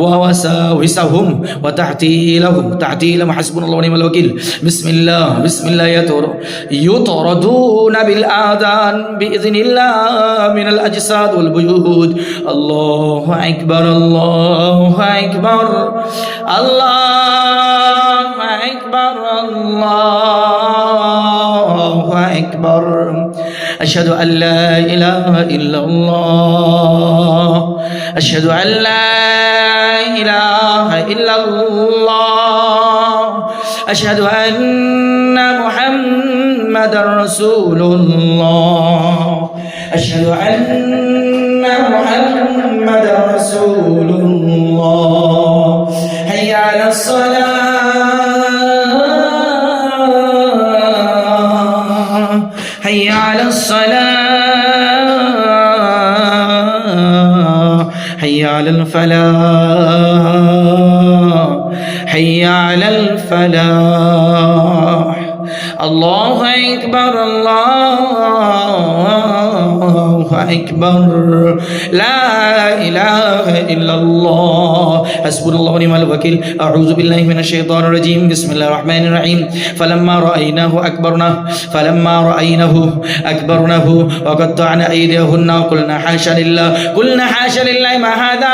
ووساوسهم وتعتيلهم حسبنا الله ونعم الوكيل. بسم الله يطردون بالآذان بإذن الله من الأجساد والبيوت. الله أكبر الله أكبر الله أكبر الله أكبر. أشهد أن لا إله إلا الله، أشهد أن لا إله إلا الله، أشهد أن محمدا رسول الله، أشهد أن محمدا رسول الله. حي على الصلاة، حي على الصلاة، حي على الفلاح، حي على الفلاح. الله أكبر الله أكبر. لا إله إلا الله. حسبنا الله ونعم الوكيل. أعوذ بالله من الشيطان الرجيم. بسم الله الرحمن الرحيم. فلما رأيناه أكبرناه وقطعنا أيديهن وقلنا حاشا لله ما هذا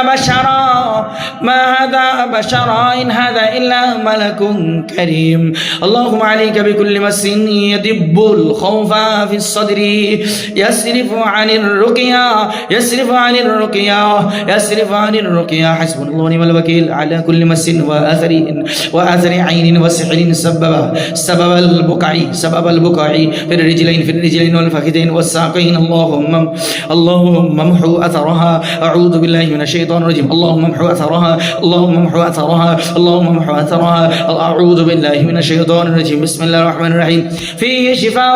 بشرا إن هذا إلا ملك كريم. اللهم عليك بكل مس يدب الخوف في الصدر يصرف عن الرقية. حسبنا الله ونعم الوكيل على كل مس وآثر عين وسحر سبب البقع في الرجلين والفخذين والساقين. اللهم امحو أثرها. أعوذ بالله من الشيطان الرجيم. اللهم امحو أثرها. أعوذ بالله من الشيطان الرجيم. بسم الله الرحمن الرحيم. فيه شفاء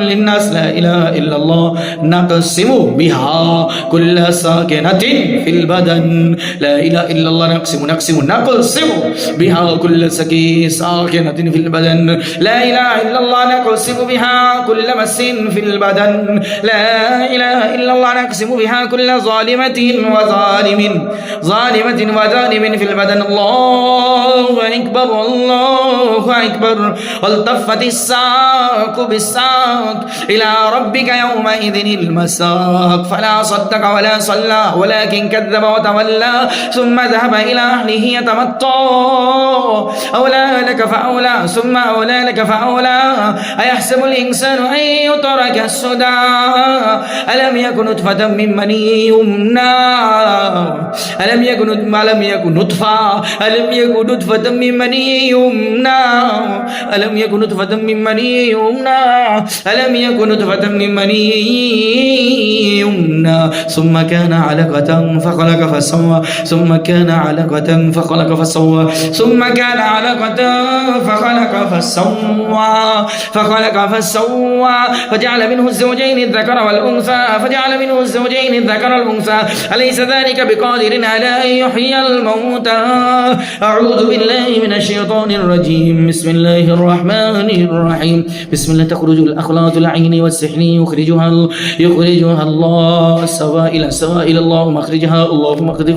للناس لا إله إلا الله. نقسم بها كل ساكنة في البدن. لا إله إلا الله. نقسم بها كل ساكنة في البدن. لا إله إلا الله. نقسم بها كل مس في البدن. لا إله إلا الله. نقسم بها كل ظالمة وظالم في البدن. الله أكبر الله أكبر. والتفت الساق بالساق إلى ربك يومئذ المساق. فلا صدق ولا صلى ولكن كذب وتولى ثم ذهب إلى أهله يتمطى. أولى لك فأولى ثم أولى لك فأولى. أيحسب الإنسان أن يترك السدى ألم يكن نطفة من مني يمنى ألم يكن نطفة ألم يكن نطفة من مني يمنى ألم يكن نطفة من مني يمنى ألم يكن نطفة من مني يمنى ثم كان علقة فخلق فسوى ثم كان علقة فخلق فسوى ثم كان علقة فخلق فسوى فجعل منه الزوجين الذكر والأنثى أليس ذلك بقادر على أن يحيي الموتى أعوذ بالله من الشيطان الرجيم بسم الله الرحمن الرحيم بسم الله تخرج الأخلاط العين والسحن يخرجها الله سوائل اللهم اخرجها اللهم اخرج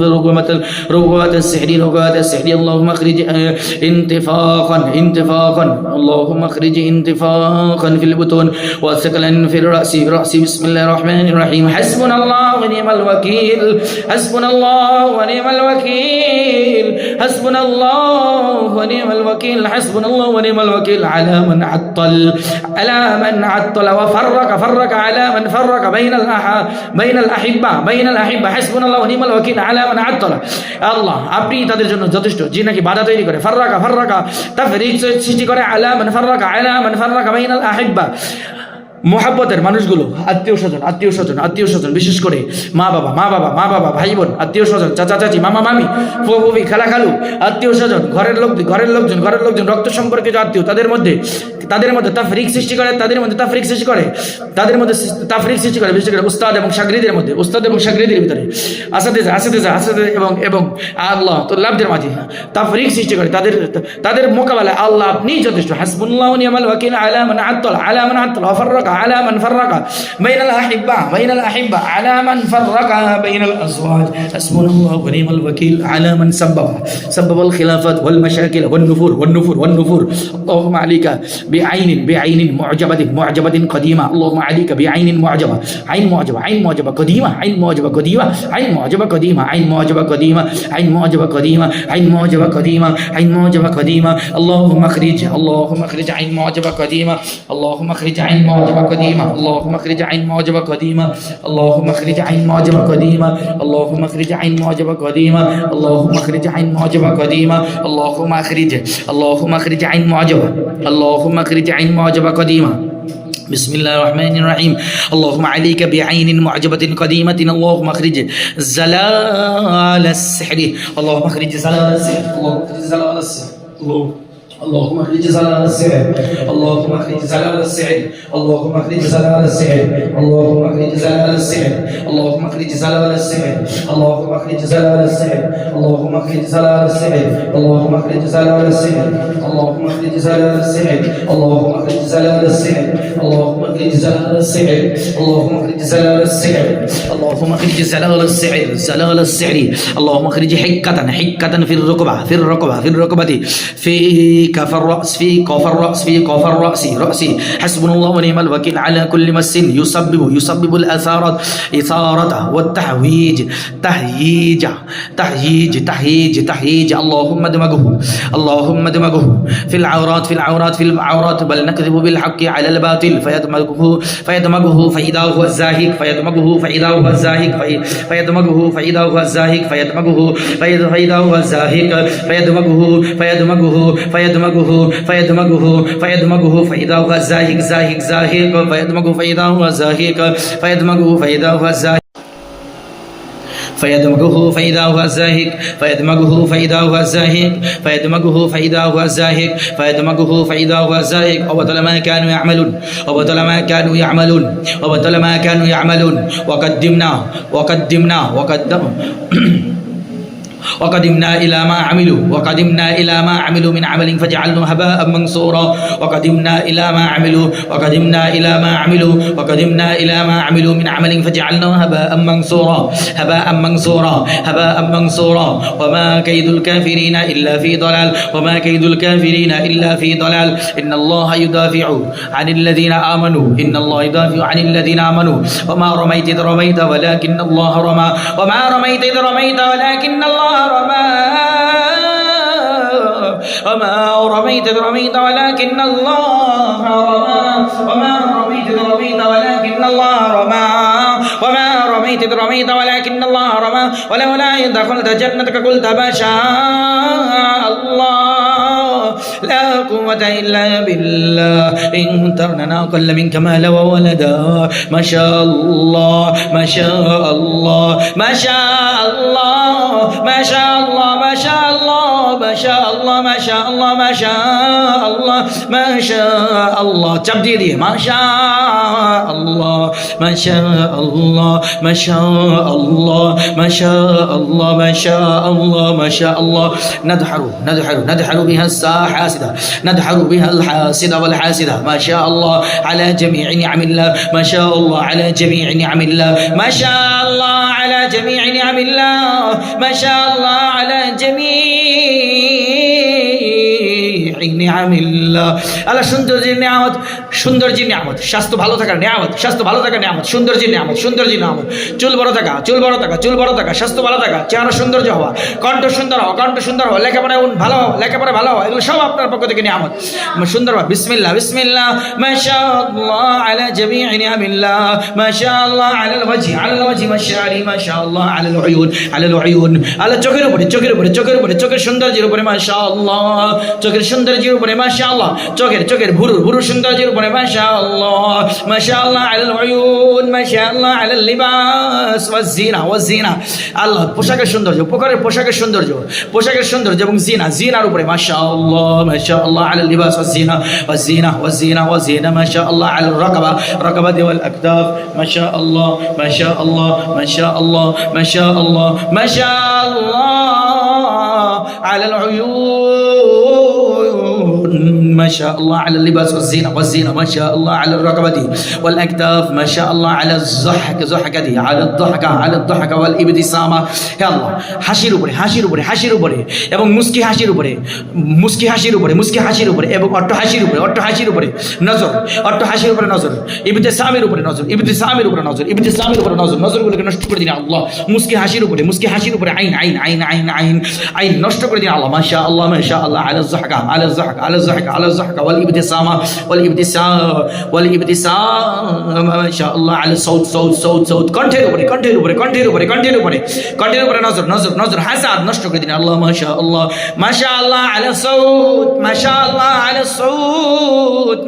رغوات السحر اللهم اخرج انتفاخا اللهم اخرج انتفاخا في البطون وثقلا في الرأس بسم الله الرحمن الرحيم حسبنا الله ونعم الوكيل حسبنا الله ونعم الوكيل حسبنا الله ونعم الوكيل حسبنا الله ونعم الوكيل على من عطل وفرق على من فرق بين الأحبة حسبنا الله ونعم الوكيل على من عطل আল্লাহ আপনি তাদের জন্য যথেষ্ট যে নাকি বাধা তৈরি করে ফাররাকা তাফরিক সৃষ্টি করে আলা মান ফাররাকা বাইনাল আহিব্বা মোহাব্বতের মানুষগুলো আত্মীয় স্বজন বিশেষ করে মা বাবা ভাই বোন আত্মীয় স্বজন চাচা চাচি মামা মামি ফুফি খালা খালু আত্মীয় স্বজন ঘরের লোকজন রক্ত সম্পর্কিত আত্মীয় তাদের মধ্যে তাফরিক সৃষ্টি করে বিশেষ করে উস্তাদ এবং শাগরিদের ভিতরে আসাদিজা এবং আল্লাহ তোল্লাবদের মাঝে তাফরিক সৃষ্টি করে তাদের মোকাবেলায় আল্লাহ আপনি যথেষ্ট হাসবুল্লাহ ওয়া নি'মাল ওয়াকিল আলা মান আত্তাল ওয়া على من فرق بين الأحبة على من فرق بين الأزواج حسبنا الله ونعم الوكيل على من سبب الخلافات والمشاكل والنفور اللهم عليك بعين معجبة قديمة اللهم عليك بعين معجبة عين معجبة قديمة اللهم اخرج عين معجبة قديمة اللهم اخرج عين معجبة قديمة اللهم اخرج عين معجبة قديمة اللهم اخرج عين معجبة قديمة اللهم اخرج عين معجبة قديمة اللهم اخرج عين معجبة قديمة اللهم اخرج عين معجبة قديمة بسم الله الرحمن الرحيم اللهم عليك بعين معجبة قديمة اللهم اخرج زلال السحر اللهم اخرج زلال السحر اللهم اخرج زلال السحر اللهم اخرج زلال السحر اللهم اخرج زلال السحر اللهم اخرج زلال السحر اللهم اخرج زلال السحر اللهم اخرج زلال السحر اللهم اخرج زلال السحر اللهم اخرج زلال السحر اللهم اخرج زلال السحر اللهم اخرج زلال السحر اللهم اخرج زلال السحر اللهم اخرج زلال السحر اللهم اخرج زلال السحر اللهم اخرج حكة في الركبة في كف الرأس في قف الرأس حسبنا الله ونعم الوكيل على كل مس يسبب الإثارة والتهييج تهييج اللهم ادمغه في العورات بل نكذب بالحق على الباطل فيدمغه فإذا هو الزاهق فيدمغه فإذا هو زاهق فيدمغه فإذا هو زاهق فيدمغه فإذا هو زاهق فيدمغه فإذا هو زاهق فيدمغه فإذا هو زاهق فيدمغه فإذا هو زاهق فيدمغه فإذا هو زاهق وبطل ما كانوا يعملون وقدمنا إلى ما عملوا من عمل فجعلناه هباء منصورا وقدمنا إلى ما عملوا من عمل فجعلناه هباء منصورا وما كيد الكافرين إلا في ضلال إن الله يدافع عن الذين آمنوا وما رميت إذ رميت ولكن الله رمى وما رميت إذ رميت ولكن الله رمى وما رميت إذ رميت ولكن الله رمى وما رميت إذ رميت ولكن الله رمى وما رميت إذ رميت ولكن الله رمى ولولا إذ دخلت جنتك قلت ما شاء الله لا قوة إلا بالله إن ترننا أقل منك مالا وولدا ما شاء الله ما شاء الله ما شاء الله ما شاء الله ما شاء الله ما شاء الله ما شاء الله ما شاء الله ما شاء الله চাপ দিয়ে দিয়ে ما شاء الله ما شاء الله ما شاء الله ما شاء الله ما شاء الله ما شاء الله ندحر بها الحاسدة ندحر بها الحاسدة والحاسدة ما شاء الله على جميع نعم الله ما شاء الله على جميع نعم الله ما شاء الله على جميع نعم الله ما شاء الله على جميع نعم الله আল্লাহ সৌন্দর্যের নিয়ামত সৌন্দর্যের নিয়ামত স্বাস্থ্য ভালো থাকার নিয়ামত স্বাস্থ্য ভালো থাকার নিয়ামত সৌন্দর্যের নিয়ামত চুল বড় থাকা চুল বড় থাকা স্বাস্থ্য ভালো থাকা চেহারা সৌন্দর্য হওয়া কণ্ঠ সুন্দর হওয়া লেখাপড়ায় ভালো হওয়া এগুলো সব আপনার পক্ষ থেকে নিয়ামত সুন্দর হওয়া বিসমিল্লাহ মাশাআল্লাহ আলা জামিই নিয়ামিল্লাহ মাশাআল্লাহ আলাল ওয়াজহি মাশাআরি মাশাআল্লাহ আলাল উয়ুন আলা চোখের উপরে চোখের সৌন্দর্যের উপরে মাশাআল্লাহ চোখের সৌন্দর্যের উপরে মাশাআল্লাহ চোখের ভুরুর সৌন্দর্যের উপরে মাশাআল্লাহ আলাল উয়ুন মাশাআল্লাহ আলাল লিবাস ওয়াজ-জিনা আল্লাহ পোশাকের সৌন্দর্য এবং জিনার উপরে মাশাআল্লাহ আলাল লিবাস ওয়াজ-জিনা মাশাআল্লাহ আলাল রাকাবা ওয়াল আকতাফ মাশাআল্লাহ আলাল উয়ুন ما شاء الله على اللباس والزينة ما شاء الله على الرقبة والأكتاف ما شاء الله على الضحكة على الضحكة والابتسامة يا الله হাসির উপরে এবং মুস্কি হাসির উপরে এবং অট্ট হাসির উপরে নজর ইবতিসামের উপরে নজরগুলোকে নষ্ট করে দিন আল্লাহ মুস্কি হাসির উপরে আইন নষ্ট করে দিন আল্লাহ মাশাআল্লাহ আলা الضحكة على الضحكة والابتسامة ما شاء الله على الصوت কণ্ঠের উপরে নজর হাসাদ নষ্ট করে দিন আল্লাহ মাশাআল্লাহ على الصوت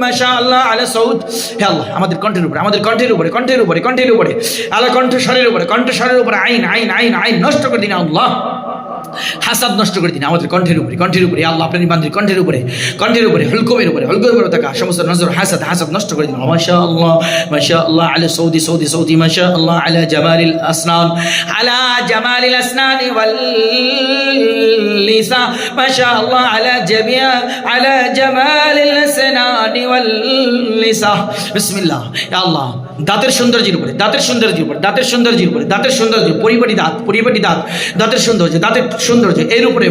ما شاء الله على الصوت হে আল্লাহ আমাদের কণ্ঠের উপরে আল্লাহ কণ্ঠস্বরের উপরে আইন নষ্ট করে দিন আল্লাহ হাসাদ নষ্ট করে দিন আমাদের কণ্ঠের উপরে আল্লাহ আপনার বান্দির কণ্ঠের উপরে হুলকুমের উপরে থাকা সমস্ত নজর হাসাদ নষ্ট করে দিন মাশাআল্লাহ আলা সৌদি মাশাআল্লাহ আলা জামালিল আসনান ওয়াল লিসা মাশাআল্লাহ আলা জামালিল আসনান ওয়াল লিসা বিসমিল্লাহ ইয়া আল্লাহ দাঁতের সৌন্দর্যের উপরে পরিপাটি দাঁতের সৌন্দর্য এর উপরে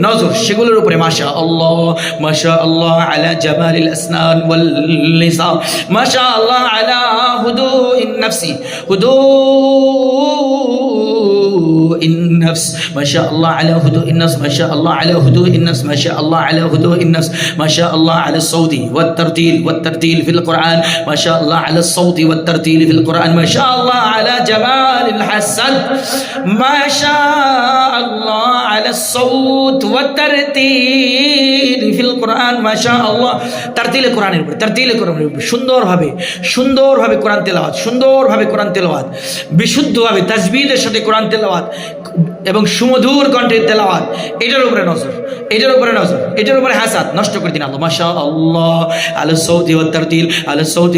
নজর সেগুলোর উপরে মাশাআল্লাহ আলা জামালিল আসনান ওয়াল লিসা মাশাআল্লাহ আলা হুদুইন নাফসি النفس ما شاء الله على هدوء النفس ما شاء الله على هدوء النفس ما شاء الله على هدوء النفس ما شاء الله على الصوت والترتيل في القرآن ما شاء الله على الصوت والترتيل في القرآن ما شاء الله على جمال الحسن ما شاء الله على الصوت والترتيل في القرآن ما شاء الله ترتيل القرآن সুন্দরভাবে কোরআন তেলাওয়াত বিশুদ্ধভাবে তাসবিহের সাথে কোরআন তেলাওয়াত এবং সুমধুর কণ্ঠের তেলাওয়াত এটার উপরে হাসাদ নষ্ট করে দিন আল্লাহ মাশাআল্লাহ আলা সাউতি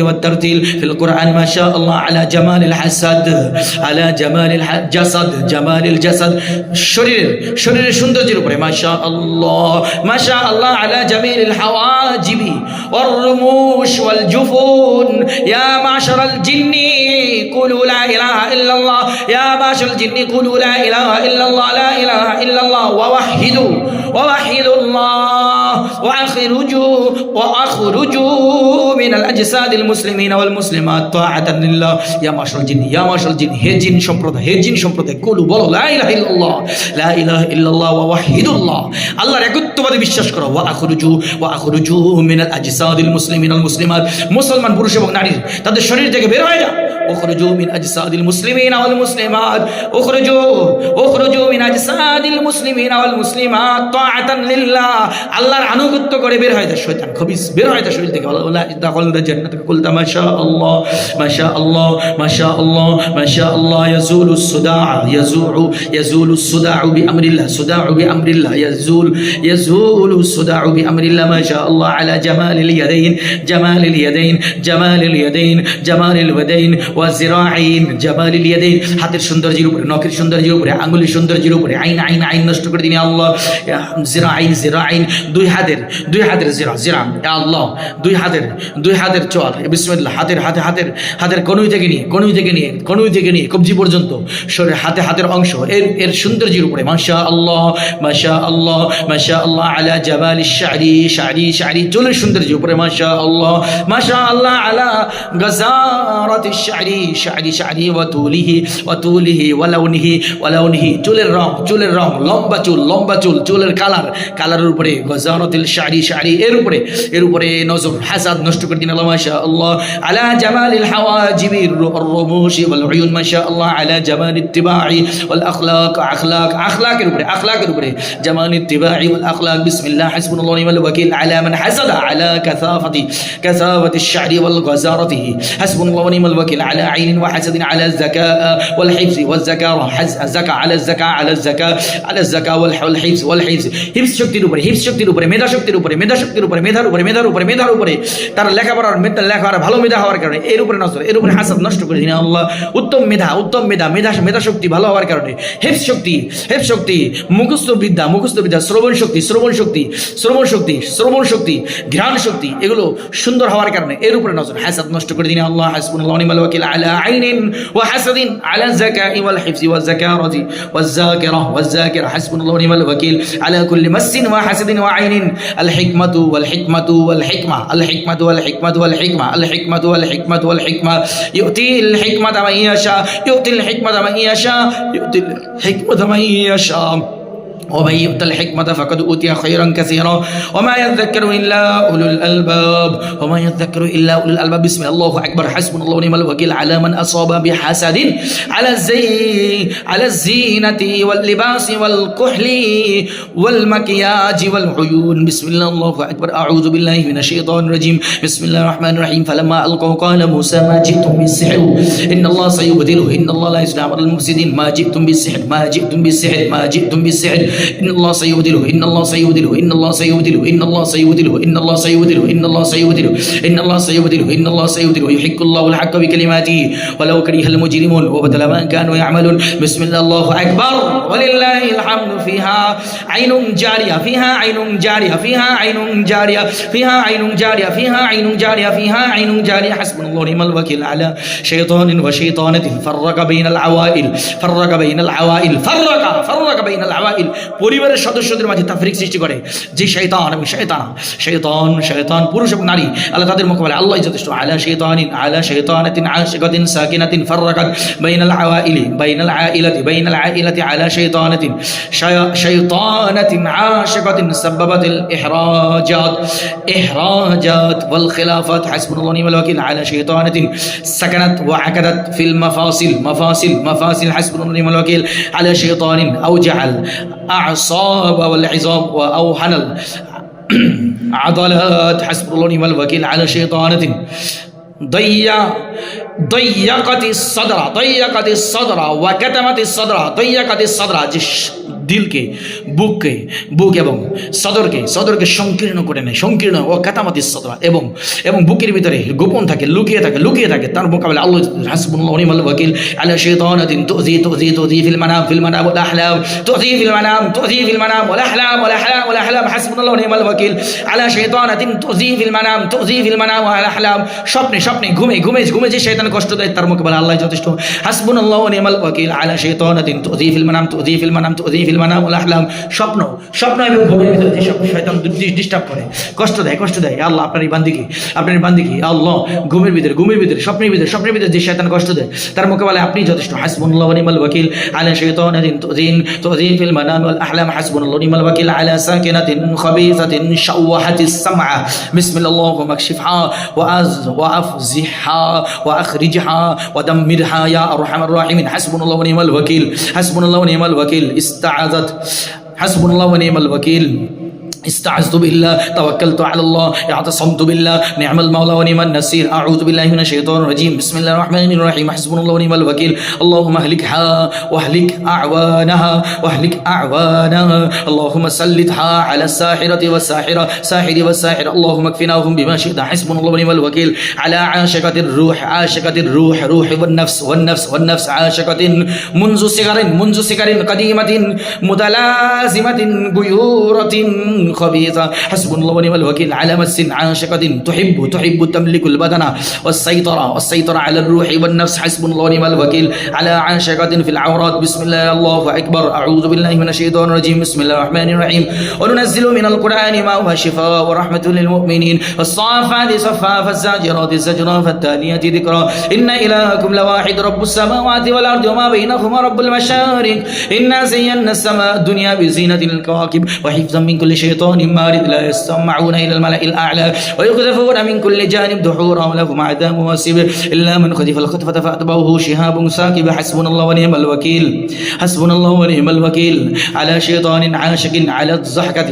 ওয়াত তারতিল ফিল কুরআন মাশাআল্লাহ আলা জামালিল হাসাদ আলা জামালিল জাসাদ শরীরের সৌন্দর্যের উপরে মাশাআল্লাহ আলা জামিলিল হাওয়াজিবি ওয়ার রুমুশ ওয়াল জুফুন ইয়া মাশারাল জিন্নি কুলু লা ইলাহা ইল্লাল্লাহ ইয়া মাশারাল জিন্নি কুলু লা ইলাহা ইল্লাল্লাহ লা ইলাহা ইল্লাল্লাহ ওয়া ওয়াহিদুল্লাহ واخرجوا من الاجساد المسلمين والمسلمات طاعه لله يا معشر الجن হে জিন সম্প্রদায় কুলু বলো লা ইলাহা ইল্লাল্লাহ ওয়া ওয়াহিদুল্লাহ আল্লাহর একত্ববাদে বিশ্বাস করো ওয়া আখরুজু মিনাল আজসাদিল মুসলিমিন ওয়াল মুসলিমাত মুসলমান পুরুষ এবং নারী তাদের শরীর থেকে বের হয়ে যাও اخرجوا من اجساد المسلمين والمسلمات اخرجوا من اجساد المسلمين والمسلمات طاعة لله আল্লাহর আনুগত্য করে বের হয় যায় শয়তান খবিস বের হয় যায় শরীর থেকে আল্লাহ দাখাল জান্নাত কুলতা মাশাআল্লাহ মাশাআল্লাহ মাশাআল্লাহ মাশাআল্লাহ يزول الصداع يزول الصداع بأمر الله صداع بأمر الله يزول الصداع بأمر الله ما شاء الله على جمال اليدين جمال اليدين جمال اليدين جمال اليدين والذراعين جمال اليدين হাতের সৌন্দর্যের উপরে নখের সৌন্দর্যের উপরে আঙ্গুলের সৌন্দর্যের উপরে আইন নষ্ট করে দিন আল্লাহ জিরাইন দুই হাতের জিরা আল্লাহ দুই হাতের চোয়াল বিসমিল্লাহ হাতের কনুই থেকে নিয়ে কবজি পর্যন্ত শরীর হাতের অংশ এর সৌন্দর্যের উপরে মাশাআল্লাহ মাশাআল্লাহ মাশাআল্লাহ আলা জামালি শাড়ি চুলের সৌন্দর্যের উপরে মাশাআল্লাহ মাশাআল্লাহ আলা গাজারাতি শাড়ি ওয়া তুলিহি ওয়া লাউনিহি চুলের রং লম্বা চুল চুলের কালারের উপরে গাজারাতিল শাড়ি এর উপরে নজর হাসাদ নষ্ট করে দিন আল্লাহ মাশাআল্লাহ আলা জামালিল হাওয়াজিবির রুমুশি ওয়াল উয়ুন মাশাআল্লাহ আলা জামাল ইত্তিবাই ওয়াল আখলাকের উপরে জামাল ইত্তিবাই ওয়াল আখলাক বিসমিল্লাহ হাসবুনাল্লাহু ওয়া নি'মাল ওয়াকিল আলা মান হাসাদা আলা কাসাফাতি আশ-শা'রি ওয়াল গাজারাতিহি হাসবুনাল্লাহু ওয়া নি'মাল ওয়াকিল আলা আইনিন ওয়া হাসাদিন আলা যাকা ওয়াল হিফজি ওয়াল যাকা যাকা আলা যাকা ওয়াল হিফজ হিফজ শক্তির উপরে মেধা শক্তির উপরে মেধার উপরে তার লেখাপড়ার ভালো মেধা হওয়ার কারণে এর উপরে নজর এর উপরে হাসাদ নষ্ট করে দিন আল্লাহ উত্তম মেধা শক্তি ভালো হওয়ার কারণে হিফজ শক্তি মুখস্থ বিদ্যা শ্রবণ শক্তি ঘ্রাণ শক্তি এগুলো সুন্দর হওয়ার কারণে এর উপরে নজর হাসাদ নষ্ট করে দিন আল্লাহ হাসবুনাল্লাহু ওয়া নি'মাল ওয়াকিল আলা আইনিন ওয়া হাসাদিন আলা যাকাই ওয়াল হিফজি ওয়াজ যাকারাতি ওয়াজ যাকিরা হাসবুনাল্লাহু ওয়া নি'মাল ওয়াকিল আলা কুল্লি মাসসিন ওয়া হাসাদিন ওয়া আইনিন আল হিকমাতু ওয়াল হিকমা ইউতিল হিকমাতা মান ইয়াশা ومن يؤت الحكمة فقد أوتي خيرا كثيرا وما يذكر إلا أولو الألباب بسم الله أكبر حسبنا الله ونعم الوكيل على من أصاب بحسد على الزينة واللباس والكحل والمكياج والعيون بسم الله أكبر أعوذ بالله من الشيطان الرجيم بسم الله الرحمن الرحيم فلما ألقوا قال موسى ما جئتم بالسحر إن الله سيبدله إن الله لا يسلم على المفسدين ما جئتم بالسحر إن الله سيبدله إن الله سيبدله إن الله سيبدله إن الله سيبدله إن الله سيبدله إن الله سيبدله إن الله سيبدله إن الله سيبدله يحق الله الحق بكلماته ولو كره المجرمون وبدل ما كانوا يعملون بسم الله الله أكبر ولله الحمد فيها عين جارية فيها عين جارية فيها عين جارية فيها عين جارية فيها عين جارية فيها عين جارية حسبنا الله ونعم الوكيل على شيطان وشيطانة فرق بين العوائل فرق بين العوائل পরিবারের সদস্যদের মাঝে তাফরিক সৃষ্টি করে যে শয়তান এবং শয়তান পুরুষ এবং নারী আল্লাহ তাদের মোকাবেলা আল্লাহই যথেষ্ট আলা শাইতানাতিন আশিকাতিন সাকিনাতিন ফাররাকাত বাইনাল আইলাতি আলা শাইতানাতিন আশিকাতিন সাবাবাতিল ইহরাজাত ওয়াল খিলাফাত হাসবুনাল্লাহু ওয়া নি'মাল ওয়াকিল আলা শাইতানাতিন সাকানাত ওয়া আকাদাত ফিল মাফাসিল হাসবুনাল্লাহু ওয়া নি'মাল ওয়াকিল আলা শাইতানিন আওজাআল أعصاب والعظام وأوهن العضلات حسب الله ونعم الوكيل على شيطانة ضيقت الصدر وكتمت الصدر ضيقت الصدر দিলকে বুক এবং সদরকে সংকীর্ণ করে নেয় সংকীর্ণ ও কাতামাতিস সদরা এবং বুকের ভিতরে গোপন থাকে লুকিয়ে থাকে তার মোকাবেলা আল্লাহ হাসবুনাল্লাহু ওয়া নি'মাল ওয়াকিল আলা শাইতানাতিন তুযি ফিল মানাম ওয়াল আহলাম তুযি ফিল মানাম ওয়াল আহলাম হাসবুনাল্লাহু ওয়া নি'মাল ওয়াকিল আলা শাইতানাতিন তুযি ফিল মানাম ওয়াল আহলাম স্বপ্নে ঘুমে যে শয়তান কষ্ট দেয় তার মোকাবেলা আল্লাহ যথেষ্ট হাসবুনাল্লাহু ওয়া নি'মাল ওয়াকিল আলা শাইতানাতিন তুযি ফিল মানাম ফিল মানাম ওয়াল আহলাম, স্বপ্ন এবং ঘুমের ভিতরে যে সব শয়তান ডিস্টার্ব করে, কষ্ট দেয় আল্লাহ আপনার এই বান্দিকে আল্লাহ ঘুমের ভিতরে স্বপ্নের ভিতরে যে শয়তান কষ্ট দেয় তার মোকাবেলায় আপনি যথেষ্ট। হাসবুনাল্লাহু ওয়া নি'মাল ওয়াকিল আলা শাইতানিন তুযিন ফিল মানাম ওয়াল আহলাম, হাসবুনাল্লাহু ওয়া নি'মাল ওয়াকিল আলা সাকিনাতিন খাবিসাতিন শাওহাতিস সামআ, বিসমিল্লাহ আল্লাহুম্মা আকশিফহা ওয়া আফজিহহা ওয়া আখরিজহা ওয়া দাম্মিরহা ইয়া আরহামার রাহিমিন। হাসবুনাল্লাহু ওয়া নি'মাল ওয়াকিল, হাসবুনাল্লাহু ওয়া নি'মাল ওয়াকিল। হাসবুনাল্লাহু ওয়া নি'মাল ওয়াকিল। استعذت بالله توكلت على الله اعتصمت بالله نعم المولى ونعم النصير اعوذ بالله من الشيطان الرجيم بسم الله الرحمن الرحيم حسبنا الله ونعم الوكيل اللهم اهلكها واهلك اعوانها اللهم سلطها على الساحرة والساحر اللهم اكفناهم بما شئت حسبنا الله ونعم الوكيل على عاشقة الروح والنفس عاشقة منذ صغر قديمة متلازمة غيورة خبيثة حسبنا الله ونعم الوكيل على مس عاشقة تحب تملك البدن والسيطرة على الروح والنفس حسبنا الله ونعم الوكيل على عاشقة في العورات بسم الله الله أكبر أعوذ بالله من الشيطان الرجيم بسم الله الرحمن الرحيم وننزل من القرآن ما هو شفاء ورحمة للمؤمنين والصافات صفا فالزاجرات زجرا فالتاليات ذكرا إن إلهكم لواحد رب السماوات والأرض وما بينهما رب المشارق إنا زينا السماء الدنيا بزينة الكواكب وحفظا من كل شيطان مارد لا يستمعون إلى الملأ الأعلى ويقذفون من كل جانب دحورا ولهم عذاب واسب إلا من خذف الخطفة فأتبعه شهاب ثاقب حسبنا الله ونعم الوكيل على شيطان عاشق على الضحكة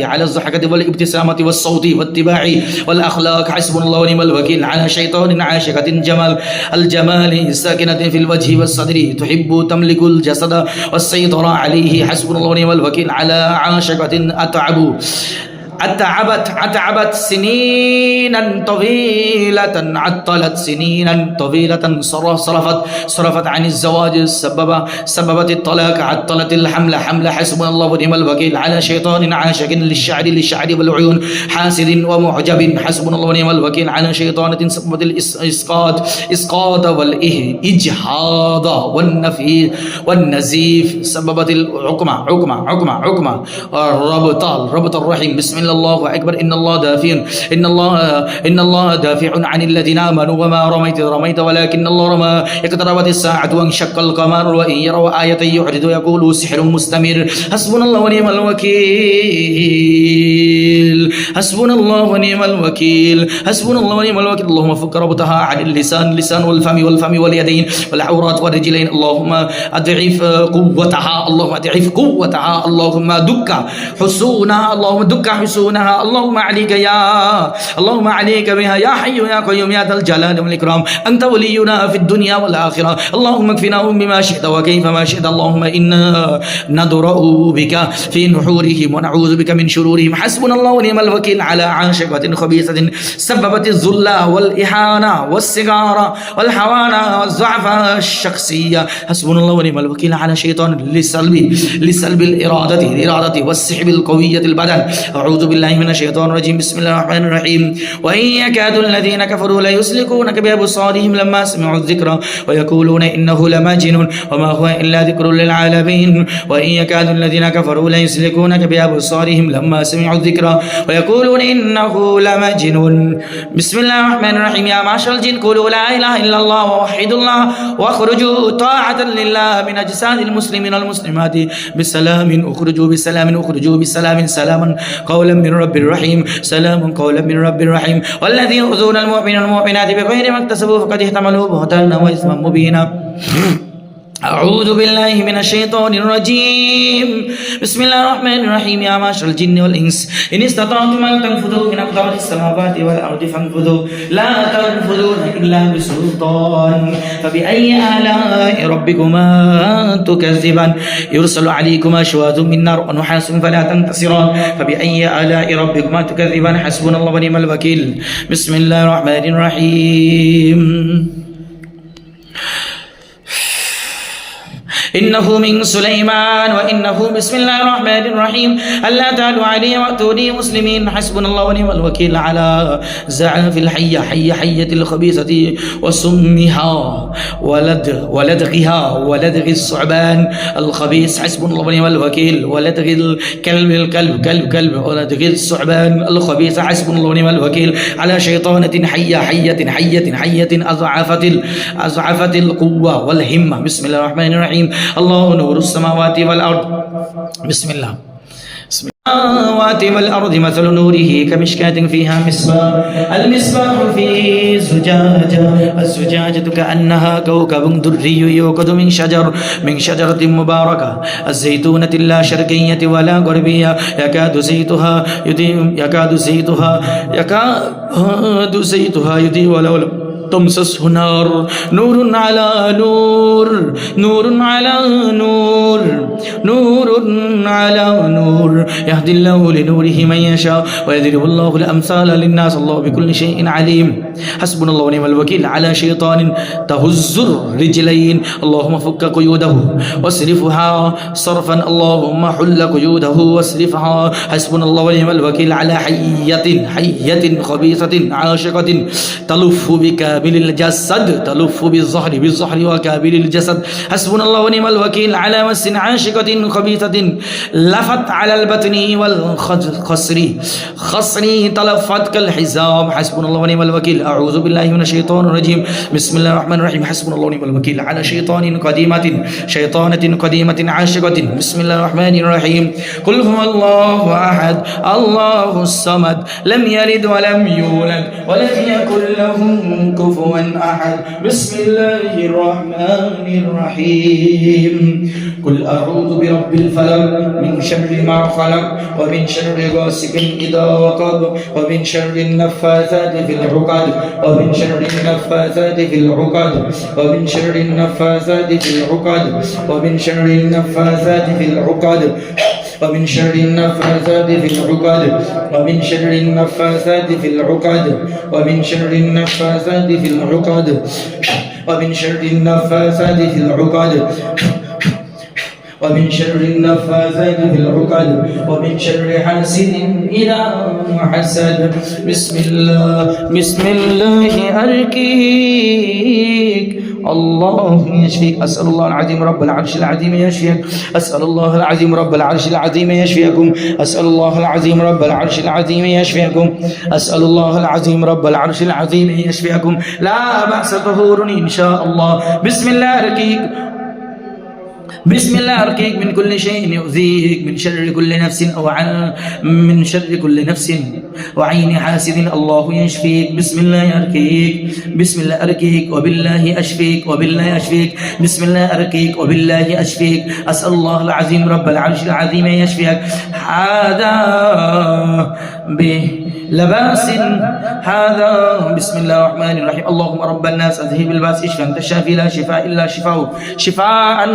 والابتسامة والصوت والاتباع والأخلاق حسبنا الله ونعم الوكيل على شيطان عاشقة الجمال ساكنة في الوجه والصدر تحب تملك الجسد والسيطرة عليه حسبنا الله ونعم الوكيل على عاشقة أتعبت سنينا طويلة عطلت سنينا طويلة صرفت عن الزواج سببت الطلاق عطلت الحمل حسبنا الله ونعم الوكيل على شيطان عاشق للشعر والعيون حاسد ومعجب حسبنا الله ونعم الوكيل على شيطانة سببت الإسقاط والإجهاض والنزيف سببت العقمة ربط الرحم بسم الله أكبر إن الله دافع عن الذين آمنوا وما رميت ولكن الله رمى اقتربت الساعة وانشق القمر وإن يروا آية يعرض ويقولوا سحر مستمر حسبنا الله ونعم الوكيل اللهم فك ربطها عن اللسان والفم واليدين والعورات والرجلين اللهم أضعف قوتها اللهم دك حصونها اللهم عليك بها يا حي يا قيوم يا ذا الجلال والإكرام أنت ولينا في الدنيا والآخرة اللهم اكفناهم بما شئت وكيف ما شئت اللهم إنا ندرأ بك في نحورهم ونعوذ بك من شرورهم حسبنا الله ونعم الوكيل على عاشقة خبيثة سببت الذل والإهانة والصغار والحوانة والضعف الشخصية حسبنا الله ونعم الوكيل على شيطان لسلب الإرادة والسحب القوية البدن أعوذ بالله من الشيطان الرجيم بسم الله الرحمن الرحيم وإن يكاد الذين كفروا ليسلكونك بأبصارهم لما سمعوا الذكر ويقولون إنه لمجنون وما هو إلا ذكر للعالمين وإن يكاد الذين كفروا ليسلكونك بأبصارهم لما سمعوا الذكر ويقولون إنه لمجنون بسم الله الرحمن الرحيم يا معشر الجن قولوا لا إله إلا الله ووحدوا الله واخرجوا طاعة لله من أجساد المسلمين والمسلمات بسلام اخرجوا بسلام سلاما قولا من رب رحيم سلام قولا من رب رحيم والذين يؤذون المؤمنين والمؤمنات بغير ما اكتسبوا فقد احتملوا بهتانا وإثما مبينا أعوذ بالله من الشيطان الرجيم بسم الله الرحمن الرحيم يا معشر الجن والإنس إن استطعتم أن تنفذوا من أقطار السماوات والأرض فانفذوا لا تنفذون إلا بسلطان فبأي آلاء ربكما تكذبان يرسل عليكما شواظ من نار ونحاس فلا تنتصران فبأي آلاء ربكما تكذبان حسبنا الله ونعم الوكيل بسم الله الرحمن الرحيم إنه من سليمان وإنه بسم الله الرحمن الرحيم ألا تعلوا علي وأتوني مسلمين حسبنا الله ونعم الوكيل على زعف الحية حية الخبيثة وسمها ولدغها ولدغ الثعبان الخبيث حسبنا الله ونعم الوكيل ولدغ الكلب ولدغ الثعبان الخبيث حسبنا الله ونعم الوكيل على شيطانة حية أضعفت القوة والهمة بسم الله الرحمن الرحيم الله نور السماوات والأرض بسم الله السماوات والأرض مثل نوره كمشكاة فيها مصباح المصباح في الزجاجة كأنها كوكب دري يوقد من شجرة مباركة الزيتونة لا شرقية ولا غربية يكاد زيتها يضيء ولو لم تمسسه نار نور على نور يهدي الله لنوره من يشاء ويضرب الله الأمثال للناس الله بكل شيء عليم حسبنا الله ونعم الوكيل على شيطان تهز الرجلين اللهم فك قيوده واصرفها صرفا اللهم حل قيوده واصرفها حسبنا الله ونعم الوكيل على حية خبيثة عاشقة تلف بكامل الجسد تلف بالظهر وكامل الجسد حسبنا الله ونعم الوكيل على مس عاشقة خبيثة لفت على البطن والخصر تلفت كالحزام حسبنا الله ونعم الوكيل أعوذ بالله من الشيطان الرجيم بسم الله الرحمن الرحيم حسبنا الله ونعم الوكيل على شيطانة قديمة عاشقة بسم الله الرحمن الرحيم قل هو الله أحد الله الصمد لم يلد ولم يولد ولم يكن له كفوا أحد بسم الله الرحمن الرحيم قل أعوذ برب الفلق من شر ما خلق ومن شر غاسق إذا وقب ومن شر النفاثات في العقد ومن شر النفاثات في العقد ومن شر النفاثات في العقد ومن شر النفاثات في العقد ومن شر النفاثات في العقد ومن شر النفاثات في العقد ومن شر النفاثات في العقد ومن شر النفاثات في العقد ومن شر النفاثات في العقد ومن شر حاسد إذا حسد بسم الله أرقيك الله يشفيك أسأل الله العظيم رب العرش العظيم يشفيك أسأل الله العظيم رب العرش العظيم يشفيكم أسأل الله العظيم رب العرش العظيم يشفيكم أسأل الله العظيم رب العرش العظيم يشفيكم لا بأس طهور إن شاء الله بسم الله أرقيك من كل شيء يؤذيك من شر كل نفس من شر كل نفس وعين حاسد الله يشفيك بسم الله أرقيك وبالله أشفيك بسم الله أرقيك وبالله أشفيك أسأل الله العظيم رب العرش العظيم يشفيك هذا بلباس هذا بسم الله الرحمن الرحيم اللهم رب الناس أذهب الباس اشفى أنت الشافي لا شفاء إلا شفاء